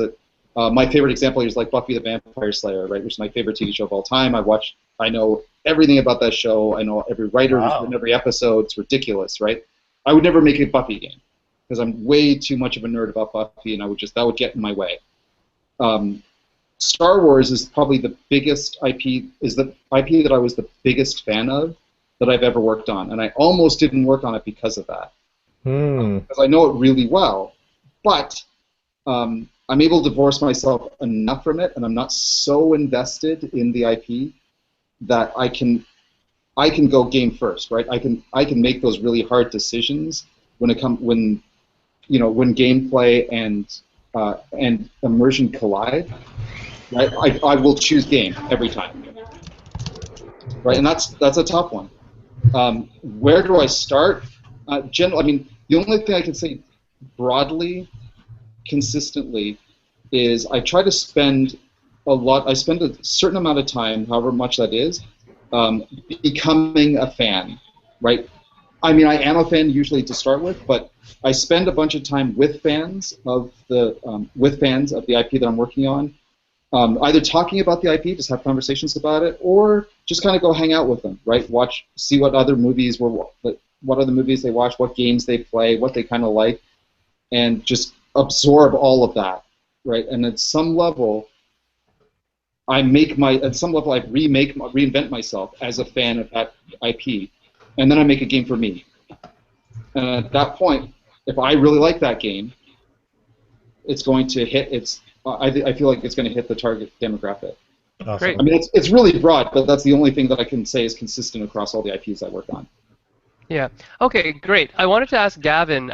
my favorite example is like Buffy the Vampire Slayer, right, which is my favorite TV show of all time. I know everything about that show. I know every writer who's written every episode. It's ridiculous, right? I would never make a Buffy game, because I'm way too much of a nerd about Buffy, and that would get in my way. Star Wars is probably the biggest IP, is the IP that I was the biggest fan of that I've ever worked on, and I almost didn't work on it because of that. Because I know it really well, but I'm able to divorce myself enough from it, and I'm not so invested in the IP that I can go game first, right? I can make those really hard decisions when gameplay and immersion collide. Right, I will choose game every time. Right, and that's a tough one. Where do I start? The only thing I can say broadly, consistently, is I try to spend I spend a certain amount of time, however much that is, becoming a fan. Right. I am a fan usually to start with, but I spend a bunch of time with fans of the IP that I'm working on. Either talking about the IP, just have conversations about it, or just kind of go hang out with them, right? See what other movies they watch, what games they play, what they kind of like, and just absorb all of that, right? And at some level, I make my at some level I reinvent myself as a fan of that IP, and then I make a game for me. And at that point, if I really like that game, it's going to hit its. I feel like it's going to hit the target demographic. Awesome. Great. I mean, it's really broad, but that's the only thing that I can say is consistent across all the IPs I work on. Yeah. Okay, great. I wanted to ask Gavin.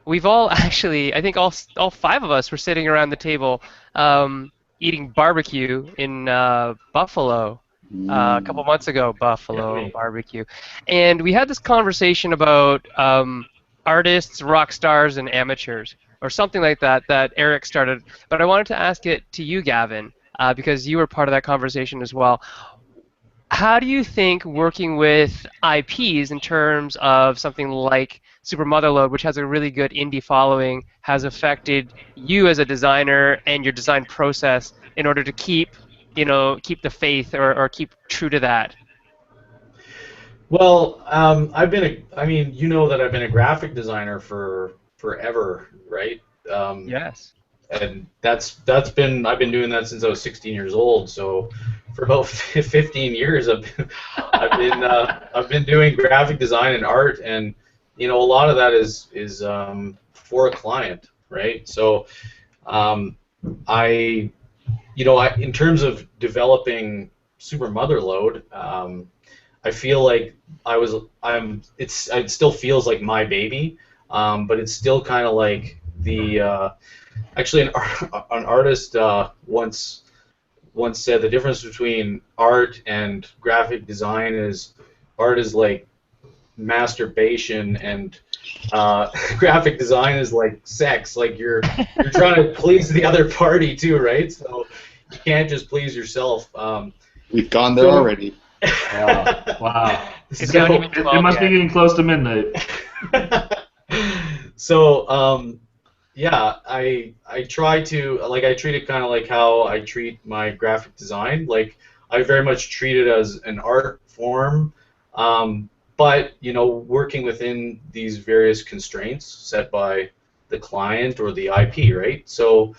We've all actually, I think all five of us were sitting around the table eating barbecue in Buffalo a couple months ago. Buffalo Yummy. barbecue, and we had this conversation about artists, rock stars, and amateurs, or something like that that Eric started. But I wanted to ask it to you, Gavin, because you were part of that conversation as well. How do you think working with IPs in terms of something like Super Motherload, which has a really good indie following, has affected you as a designer and your design process in order to keep the faith or keep true to that? Well, I mean, you know that I've been a graphic designer for forever, right? Yes. And I've been doing that since I was 16 years old. So for about 15 years, I've been doing graphic design and art, and a lot of that is for a client, right? So I in terms of developing Super Motherload, I feel like it still feels like my baby, but it's still kind of like the actually an artist once said the difference between art and graphic design is art is like masturbation and graphic design is like sex. Like you're trying to please the other party too, right? So you can't just please yourself. We've gone there already. Wow. It's not even It 12 must be yet. getting close to midnight. So yeah, I try to I treat it kind of like how I treat my graphic design. Like I very much treat it as an art form, but working within these various constraints set by the client or the IP, right? So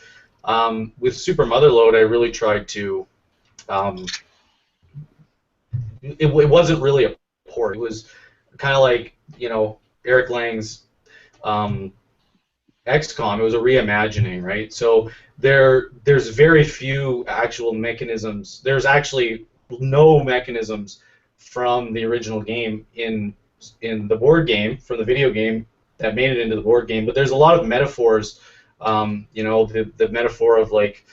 with Super Motherload, I really tried to. It wasn't really a port. It was kind of like Eric Lang's XCOM. It was a reimagining, right? So there's very few actual mechanisms. There's actually no mechanisms from the original game in the board game, from the video game, that made it into the board game. But there's a lot of metaphors. The metaphor of like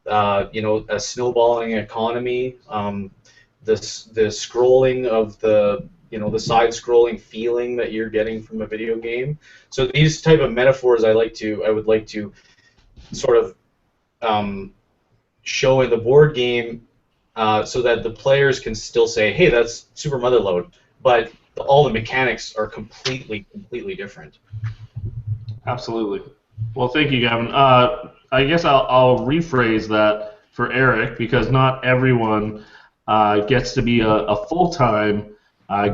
a snowballing economy. The scrolling of the the side-scrolling feeling that you're getting from a video game. So these type of metaphors I would like to sort of show in the board game so that the players can still say, hey, that's Super Motherload, but all the mechanics are completely different. Absolutely. Well, thank you, Gavin. I guess I'll rephrase that for Eric, because not everyone gets to be a full-time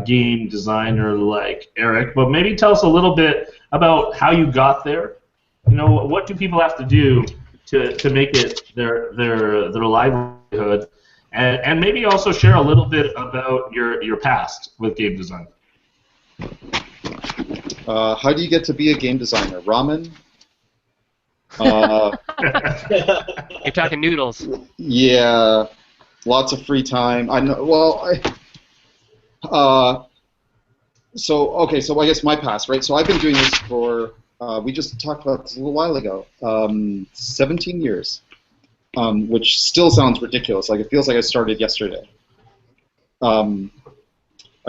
game designer like Eric. But maybe tell us a little bit about how you got there. What do people have to do to make it their livelihood, and maybe also share a little bit about your past with game design. How do you get to be a game designer? Ramen? You're talking noodles. Yeah, lots of free time. I know. Well, so I guess my past, right? So I've been doing this for. We just talked about this a little while ago. 17 years, which still sounds ridiculous. Like it feels like I started yesterday. I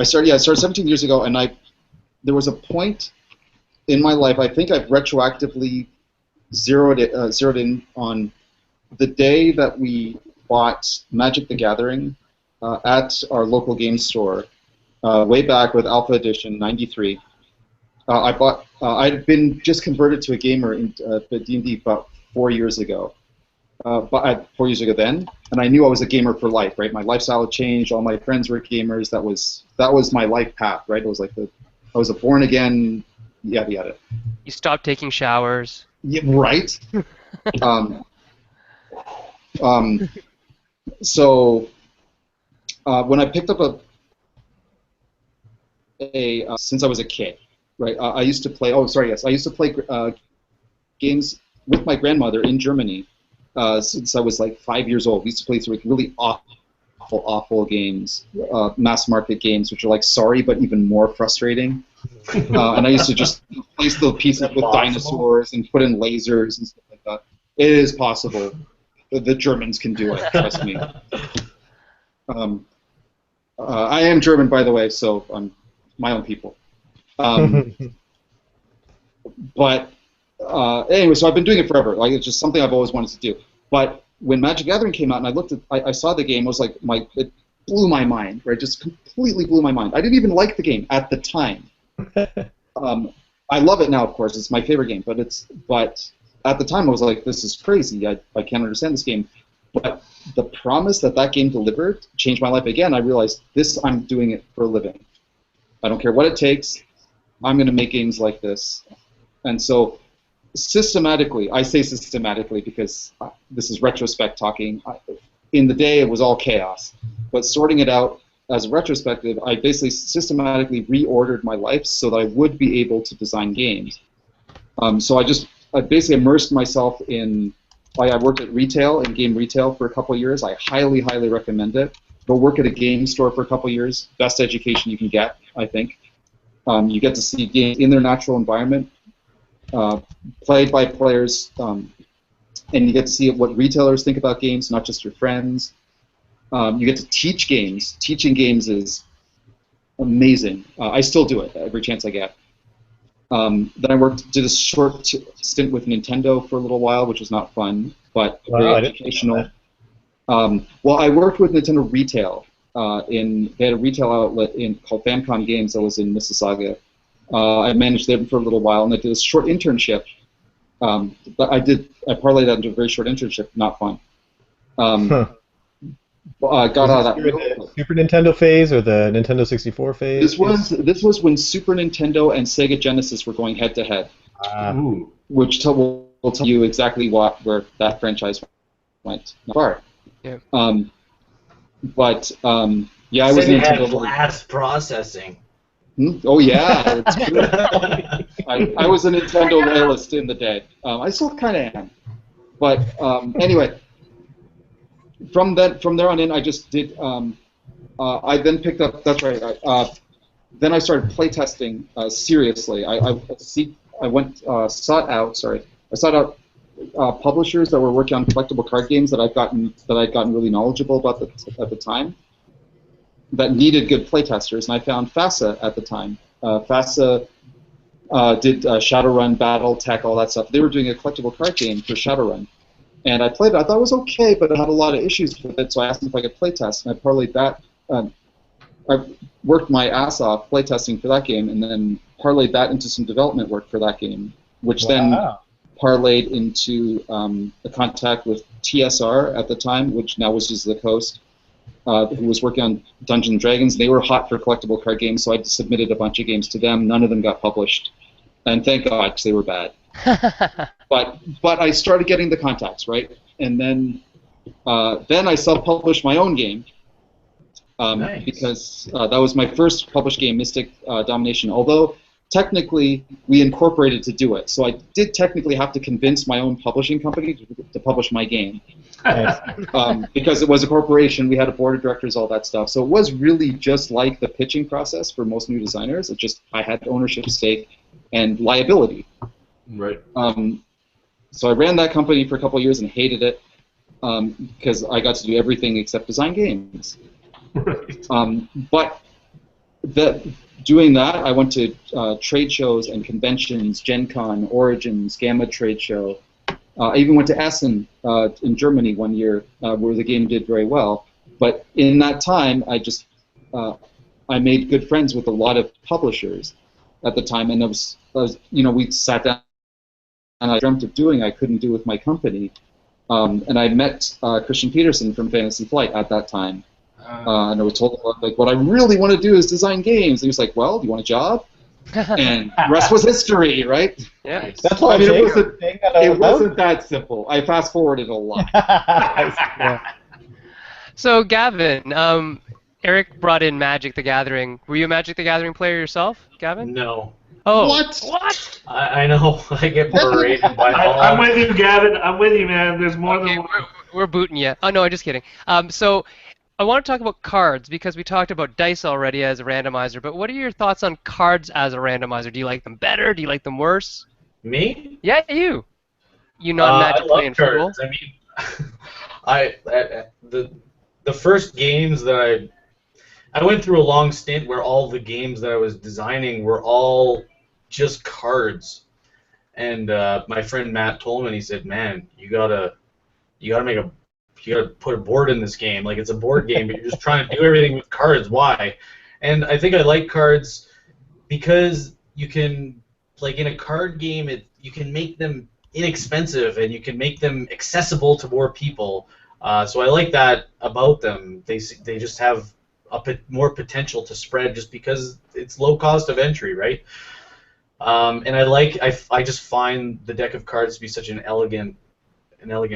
started 17 years ago, and there was a point in my life. I think I've retroactively zeroed in on the day that we bought Magic the Gathering at our local game store, way back with Alpha Edition '93. I'd been just converted to a gamer in D&D about 4 years ago. 4 years ago then, and I knew I was a gamer for life, right? My lifestyle had changed. All my friends were gamers. That was my life path, right? It was like I was a born again, yada yada. You stopped taking showers. Yeah, right. So when I picked up since I was a kid, right? I used to play. Oh, sorry, yes, I used to play games with my grandmother in Germany since I was like 5 years old. We used to play through like really awful games, mass market games, which are like Sorry, but even more frustrating. And I used to just place the pieces with dinosaurs and put in lasers and stuff like that. It is possible. The Germans can do it, trust me. I am German, by the way, so I'm my own people. But anyway, so I've been doing it forever. Like, it's just something I've always wanted to do. But when Magic the Gathering came out and I saw the game, it was like it blew my mind, right? Just completely blew my mind. I didn't even like the game at the time. I love it now, of course. It's my favorite game, but at the time I was like, this is crazy. I can't understand this game. But the promise that game delivered changed my life again. I realized I'm doing it for a living. I don't care what it takes. I'm going to make games like this. And so systematically, I say systematically because this is retrospect talking. In the day, it was all chaos. But sorting it out as a retrospective, I basically systematically reordered my life so that I would be able to design games. So I basically immersed myself in, I worked at retail and game retail for a couple of years. I highly, highly recommend it. Go work at a game store for a couple of years. Best education you can get, I think. You get to see games in their natural environment, played by players, and you get to see what retailers think about games, not just your friends. You get to teach games. Teaching games is amazing. I still do it every chance I get. Then I did a short stint with Nintendo for a little while, which was not fun, but very educational. Well, I worked with Nintendo Retail. They had a retail outlet called Famicom Games that was in Mississauga. I managed them for a little while, and I did a short internship. But I parlayed that into a very short internship. Not fun. Got out of that. The Super Nintendo phase or the Nintendo 64 phase? This was when Super Nintendo and Sega Genesis were going head to head, which will tell you exactly where that franchise went far. Yeah. But yeah, I was Nintendo blast processing. Oh yeah, it's true. I was a Nintendo loyalist in the day. I still kind of am. But anyway. From there on in, I just did. I then picked up. That's right. Then I started playtesting seriously. I sought out publishers that were working on collectible card games that I'd gotten really knowledgeable about at the time. That needed good playtesters, and I found FASA at the time. FASA did Shadowrun, BattleTech, all that stuff. They were doing a collectible card game for Shadowrun. And I played it. I thought it was okay, but it had a lot of issues with it, so I asked them if I could playtest, and I parlayed that. I worked my ass off playtesting for that game, and then parlayed that into some development work for that game, which then parlayed into a contact with TSR at the time, which now was just the Coast, who was working on Dungeons & Dragons. They were hot for collectible card games, so I submitted a bunch of games to them. None of them got published, and thank God, because they were bad. But I started getting the contacts, right? And then I self-published my own game Nice. because that was my first published game, Mystic Domination. Although technically we incorporated to do it, so I did technically have to convince my own publishing company to publish my game because it was a corporation. We had a board of directors, all that stuff. So it was really just like the pitching process for most new designers. It's just I had ownership stake and liability. Right. So I ran that company for a couple of years and hated it because I got to do everything except design games. Right. But doing that, I went to trade shows and conventions, Gen Con, Origins, Gamma Trade Show. I even went to Essen in Germany one year where the game did very well. But in that time, I made good friends with a lot of publishers at the time, and we sat down and I dreamt of doing I couldn't do with my company. And I met Christian Peterson from Fantasy Flight at that time. And I was told like what I really want to do is design games. And he was like, well, do you want a job? And the rest was history, right? Yeah. That's all I mean, it wasn't that simple. I fast forwarded a lot. So Gavin, Eric brought in Magic the Gathering. Were you a Magic the Gathering player yourself, Gavin? No. Oh, What? what? I know. I get berated by all. I'm with you, Gavin. I'm with you, man. There's more Okay, than one. we're booting you. Oh no, I'm just kidding. So I want to talk about cards because we talked about dice already as a randomizer. But what are your thoughts on cards as a randomizer? Do you like them better? Do you like them worse? Me? Yeah, you. You I non-Magic love playing fool. cards. I mean, the first games that I went through a long stint where all the games that I was designing were all just cards. And my friend Matt told me, he said, "Man, you gotta put a board in this game. Like it's a board game, but you're just trying to do everything with cards. Why?" And I think I like cards because you can, like in a card game, you can make them inexpensive and you can make them accessible to more people. So I like that about them. They just have more potential to spread just because it's low cost of entry, right? And I just find the deck of cards to be such an elegant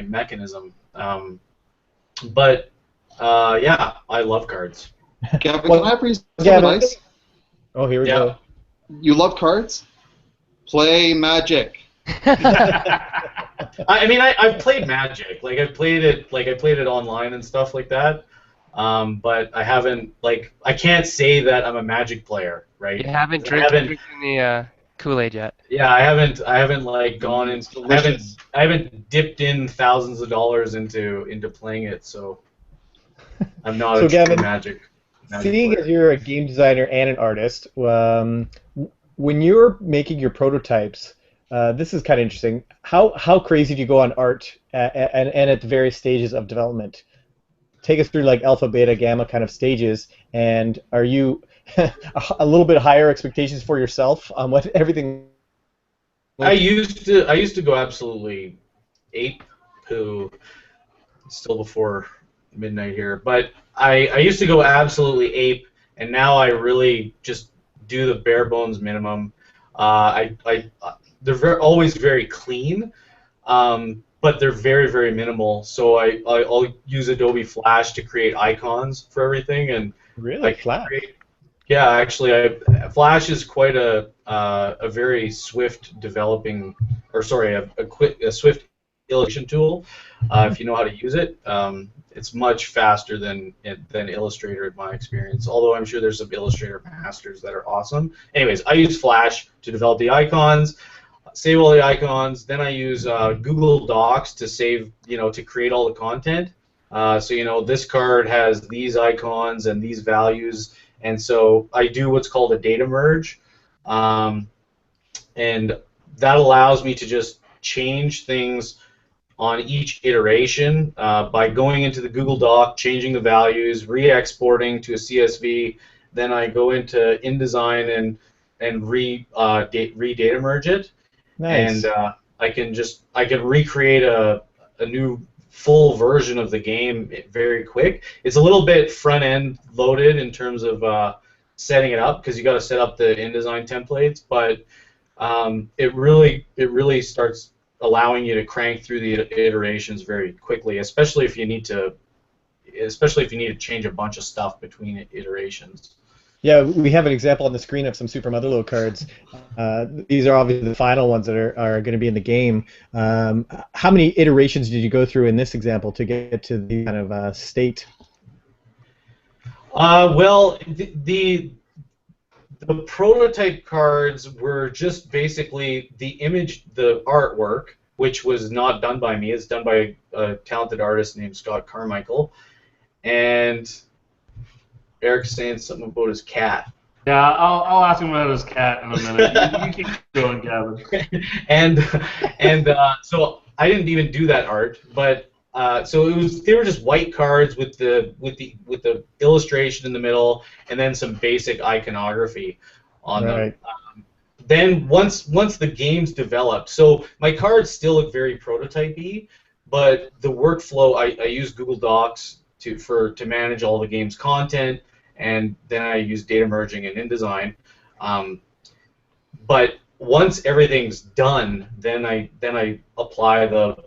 mechanism. But yeah, I love cards. Gavin, Well, can I please some Gavin, advice? Oh, here we Yeah. go. You love cards? Play Magic. I mean, I've played Magic. Like I played it online and stuff like that. But I haven't I can't say that I'm a Magic player, right? You haven't I haven't. drinking the Kool-Aid yet. Yeah, I haven't like gone It's into. delicious. I haven't dipped in thousands of dollars into playing it, so I'm not So, a true Gavin, Magic Seeing player. as you're a game designer and an artist, when you're making your prototypes, this is kind of interesting. How crazy do you go on art and at the various stages of development? Take us through like alpha, beta, gamma kind of stages, and are you a little bit higher expectations for yourself on what everything? I used to go absolutely ape poo. Still before midnight here, but I used to go absolutely ape, and now I really just do the bare bones minimum. They're always very clean, but they're very very minimal. So I'll use Adobe Flash to create icons for everything, and I Really can flat. create. Yeah, actually, Flash is quite a very swift developing, or sorry, a swift illustration tool. If you know how to use it, it's much faster than Illustrator in my experience. Although I'm sure there's some Illustrator masters that are awesome. Anyways, I use Flash to develop the icons, save all the icons. Then I use Google Docs to save, to create all the content. So this card has these icons and these values, and so I do what's called a data merge, and that allows me to just change things on each iteration by going into the Google Doc, changing the values, re-exporting to a CSV. Then I go into InDesign and re-data merge it, Nice. and I can recreate a new full version of the game very quick. It's a little bit front end loaded in terms of setting it up because you got to set up the InDesign templates, but it really starts allowing you to crank through the iterations very quickly, especially if you need to change a bunch of stuff between iterations. Yeah, we have an example on the screen of some Super Motherlode cards. These are obviously the final ones that are going to be in the game. How many iterations did you go through in this example to get to the kind of state? Well, the prototype cards were just basically the artwork, which was not done by me. It's done by a talented artist named Scott Carmichael. And Eric's saying something about his cat. Yeah, I'll ask him about his cat in a minute. You keep going, Gavin. and so I didn't even do that art, but so they were just white cards with the illustration in the middle, and then some basic iconography on them. Then once the game's developed, so my cards still look very prototype-y, but the workflow I use Google Docs to manage all the game's content, and then I use data merging and InDesign. But once everything's done, then I apply the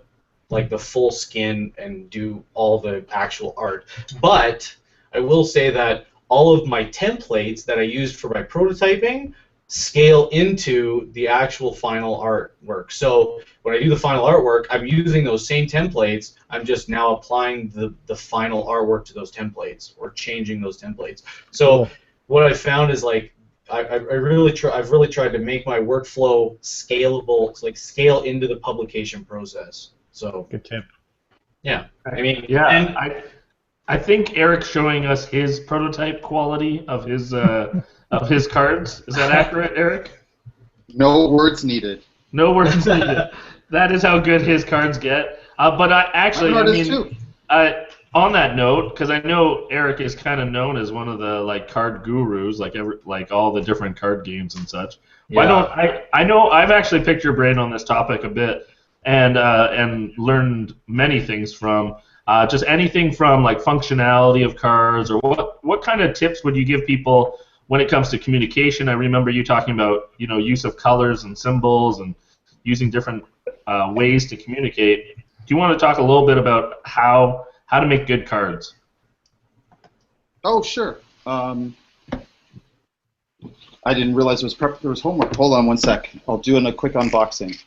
like the full skin and do all the actual art. But I will say that all of my templates that I used for my prototyping scale into the actual final artwork. So when I do the final artwork, I'm using those same templates. I'm just now applying the final artwork to those templates or changing those templates. So Cool. what I found is like I've really tried to make my workflow scalable, like scale into the publication process. So Good tip. yeah, I mean, Yeah, and I think Eric's showing us his prototype quality of his cards. Is that accurate, Eric? No words needed. No words needed. That is how good his cards get. But I'm an artist too. on that note, because I know Eric is kind of known as one of the like card gurus, like all the different card games and such. Why don't I know I've actually picked your brain on this topic a bit and learned many things from just anything from like functionality of cards or what kind of tips would you give people when it comes to communication? I remember you talking about use of colors and symbols and using different ways to communicate. Do you want to talk a little bit about how to make good cards? Oh, sure. I didn't realize there was homework. Hold on one sec. I'll do a quick unboxing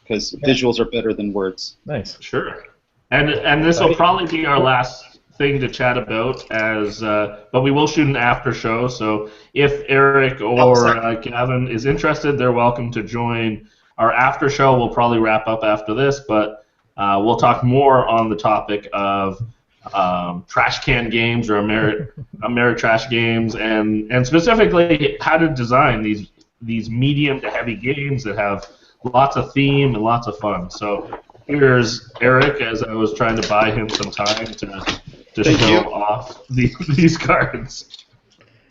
because visuals are better than words. Nice. Sure. And this will probably be our last thing to chat about, but we will shoot an after show. So if Eric or Gavin is interested, they're welcome to join our after show. We'll probably wrap up after this, but we'll talk more on the topic of trash can games or Ameritrash games, and specifically how to design these medium to heavy games that have lots of theme and lots of fun. So here's Eric, as I was trying to buy him some time to show off these cards.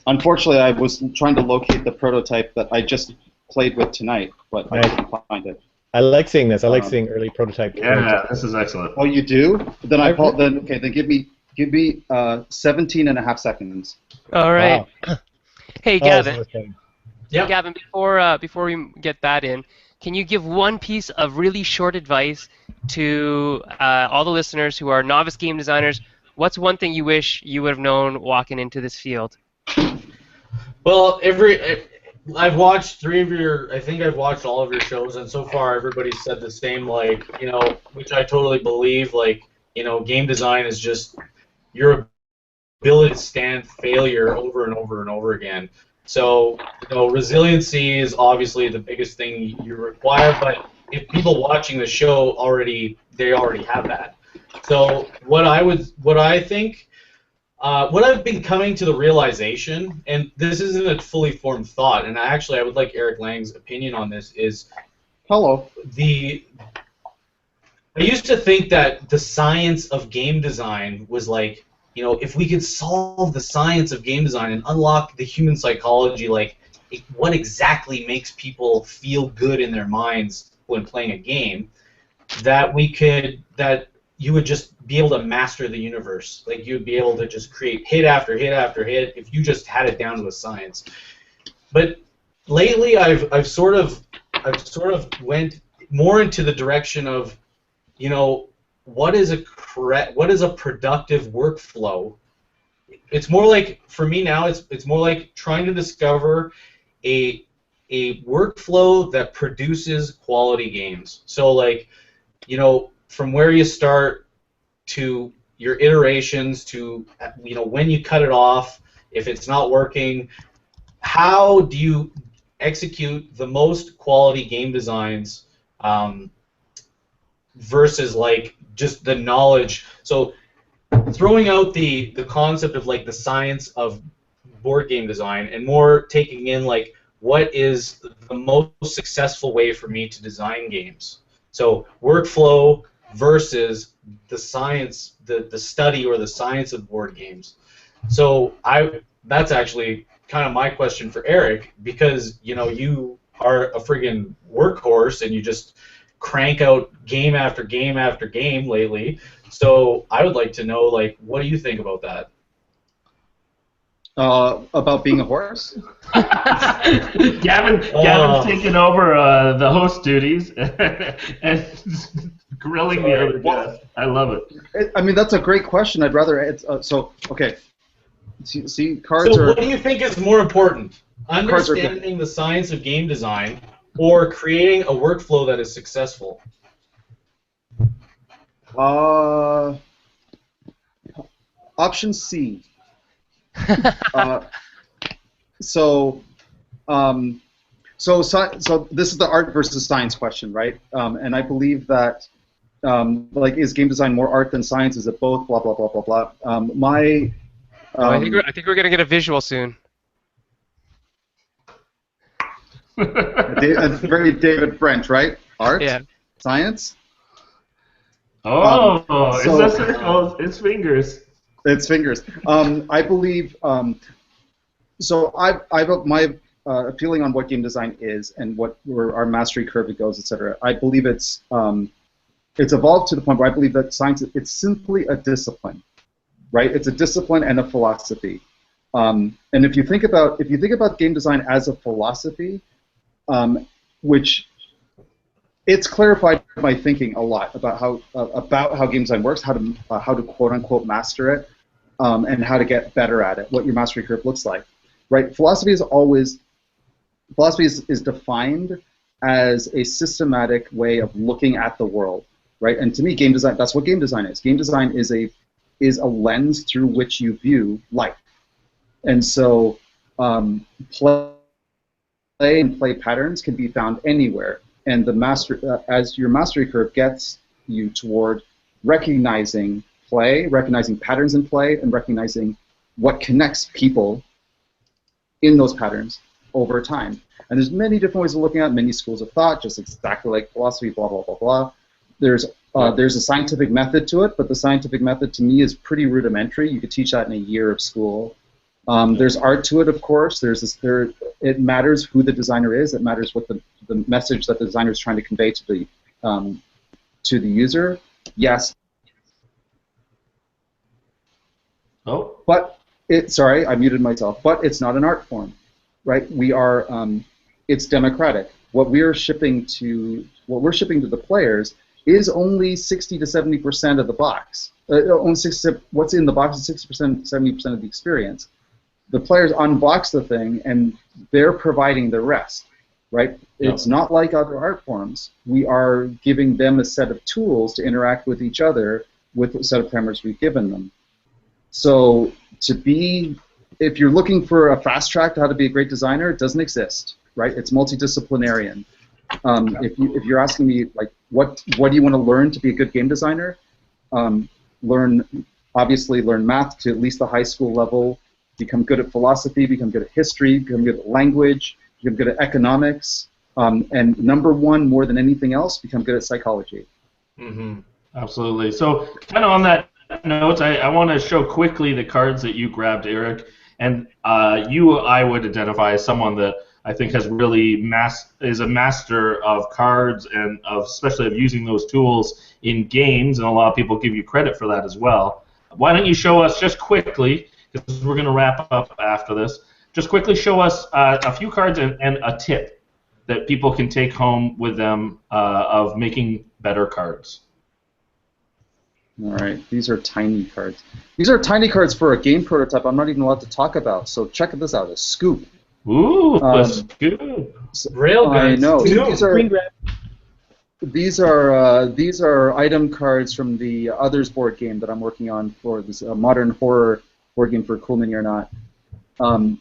Unfortunately, I was trying to locate the prototype that I just played with tonight, but I couldn't find it. I like seeing this. I like seeing early prototype. Yeah, this is excellent. Oh, you do? Then then give me 17 and a half seconds. All right. Wow. Hey, Gavin. yeah. Gavin, before we get that in, can you give one piece of really short advice to all the listeners who are novice game designers? What's one thing you wish you would have known walking into this field? Well, I've watched I think I've watched all of your shows, and so far everybody said the same, like, which I totally believe, like, game design is just your ability to stand failure over and over and over again. So, resiliency is obviously the biggest thing you require, but if people watching the show already have that. So what I've been coming to the realization, and this isn't a fully formed thought, and I would like Eric Lang's opinion on this, is Hello. I used to think that the science of game design was like, if we could solve the science of game design and unlock the human psychology, like what exactly makes people feel good in their minds when playing a game, that you would just be able to master the universe. Like you would be able to just create hit after hit after hit if you just had it down to a science. But lately, I've sort of went more into the direction of, what is a productive workflow? It's more like, for me now, it's more like trying to discover a workflow that produces quality games. So like, from where you start to your iterations to, when you cut it off, if it's not working, how do you execute the most quality game designs versus like just the knowledge. So throwing out the concept of like the science of board game design and more taking in like what is the most successful way for me to design games. So workflow versus the science, the study or the science of board games. So that's actually kind of my question for Eric, because you are a friggin' workhorse and you just crank out game after game after game lately. So I would like to know, like, what do you think about that? About being a horse? Gavin's taking over the host duties and grilling the other guests. I love it. I mean, that's a great question. I'd rather okay. See, cards So are. what do you think is more important? Understanding the science of game design or creating a workflow that is successful? Option C. So this is the art versus science question, right? And I believe that, like, is game design more art than science? Is it both? Blah blah blah blah blah. I think we're gonna get a visual soon. Very David French, right? Art, Yeah. science. Is that circle? It's fingers. It's fingers. I believe. So my feeling on what game design is and where our mastery curve goes, etc. I believe it's evolved to the point where I believe that science, it's simply a discipline, right? It's a discipline and a philosophy. And if you think about game design as a philosophy, which it's clarified my thinking a lot about how game design works, how to quote unquote master it, and how to get better at it, what your mastery curve looks like, right? Philosophy is defined as a systematic way of looking at the world, right? And to me, game design, that's what game design is. Game design is a lens through which you view life. And so play and play patterns can be found anywhere. And as your mastery curve gets you toward recognizing play, recognizing patterns in play, and recognizing what connects people in those patterns over time. And there's many different ways of looking at it, many schools of thought, just exactly like philosophy, blah, blah, blah, blah. There's a scientific method to it, but the scientific method to me is pretty rudimentary. You could teach that in a year of school. There's art to it, of course. It matters who the designer is. It matters what the message that the designer is trying to convey to the user. Yes. Oh. But sorry, I muted myself. But it's not an art form, right? It's democratic. What we're shipping to the players is only 60 to 70% of the box. What's in the box is 60%, 70% of the experience. The players unbox the thing, and they're providing the rest, right? Yeah. It's not like other art forms. We are giving them a set of tools to interact with each other with a set of parameters we've given them. So if you're looking for a fast track to how to be a great designer, it doesn't exist, right? It's multidisciplinarian. If you're asking me, like, what do you want to learn to be a good game designer? Obviously learn math to at least the high school level, become good at philosophy, become good at history, become good at language, become good at economics, and number one, more than anything else, become good at psychology. Mm-hmm. Absolutely. So kind of on that note, I want to show quickly the cards that you grabbed, Eric, and I would identify as someone that I think has really is a master of cards and especially of using those tools in games, and a lot of people give you credit for that as well. Why don't you show us just quickly, because we're going to wrap up after this, just quickly show us a few cards and a tip that people can take home with them of making better cards. All right, these are tiny cards. These are tiny cards for a game prototype I'm not even allowed to talk about, so check this out, a scoop. Ooh, a scoop. Real good. I know. Scoop. These are item cards from the Others board game that I'm working on for this modern horror board game for Cool Mini or Not.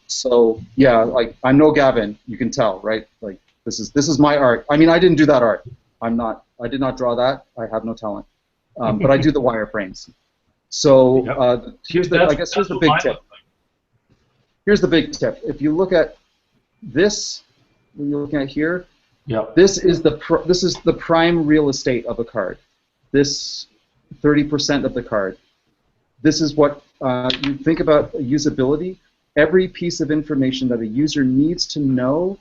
So yeah, like, I'm no Gavan, you can tell, right? Like, this is my art. I mean, I didn't do that art. I did not draw that. I have no talent. But I do the wireframes. So here's the big tip. Here's the big tip. If you look at this, when you're looking at here, this is the prime real estate of a card. This 30% of the card. This is what you think about usability. Every piece of information that a user needs to know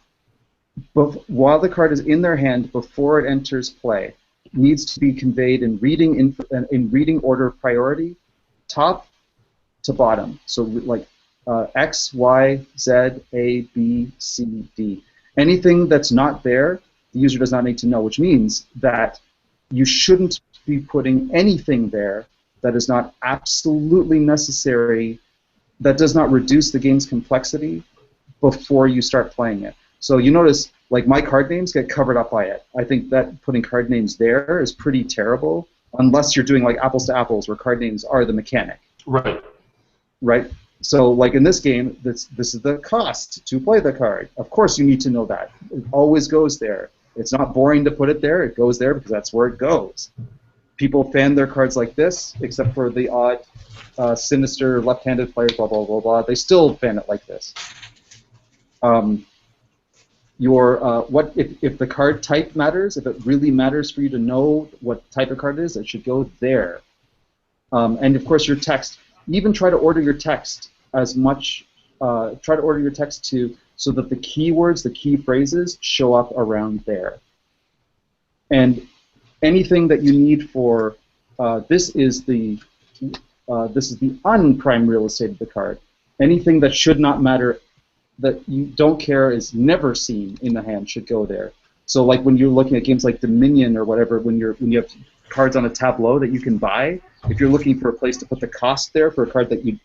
while the card is in their hand before it enters play needs to be conveyed in reading order of priority, top to bottom. So, like, X, Y, Z, A, B, C, D. Anything that's not there, the user does not need to know, which means that you shouldn't be putting anything there that is not absolutely necessary, that does not reduce the game's complexity before you start playing it. So you notice, like, my card names get covered up by it. I think that putting card names there is pretty terrible, unless you're doing like apples to apples, where card names are the mechanic. Right. Right? So, like in this game, this is the cost to play the card. Of course you need to know that. It always goes there. It's not boring to put it there. It goes there because that's where it goes. People fan their cards like this, except for the odd sinister left-handed player, blah, blah, blah, blah. They still fan it like this. If the card type matters, if it really matters for you to know what type of card it is, it should go there. And of course your text. Even try to order your text as much. Try to order your text so that the keywords, the key phrases, show up around there. And anything that you need for this is the unprime real estate of the card. Anything that should not matter, that you don't care, is never seen in the hand, should go there. So like when you're looking at games like Dominion or whatever, when you have cards on a tableau that you can buy, if you're looking for a place to put the cost there for a card that you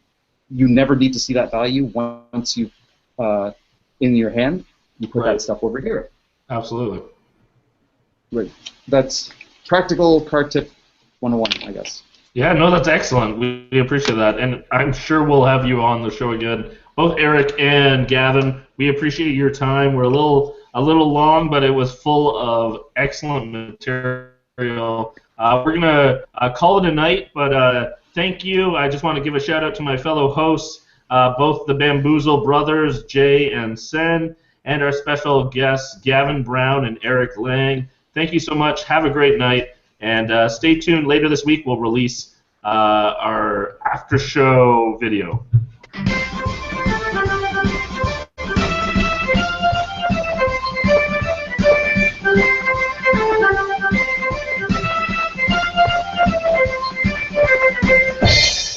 never need to see that value once you've in your hand, you put that stuff over here. Absolutely. Right. That's practical card tip 101, I guess. Yeah, no, that's excellent. We appreciate that, and I'm sure we'll have you on the show again. Both Eric and Gavin, we appreciate your time. We're a little long, but it was full of excellent material. We're gonna call it a night, but thank you. I just want to give a shout out to my fellow hosts, both the Bamboozle brothers, Jay and Sen, and our special guests, Gavin Brown and Eric Lang. Thank you so much. Have a great night, and stay tuned. Later this week, we'll release our after show video.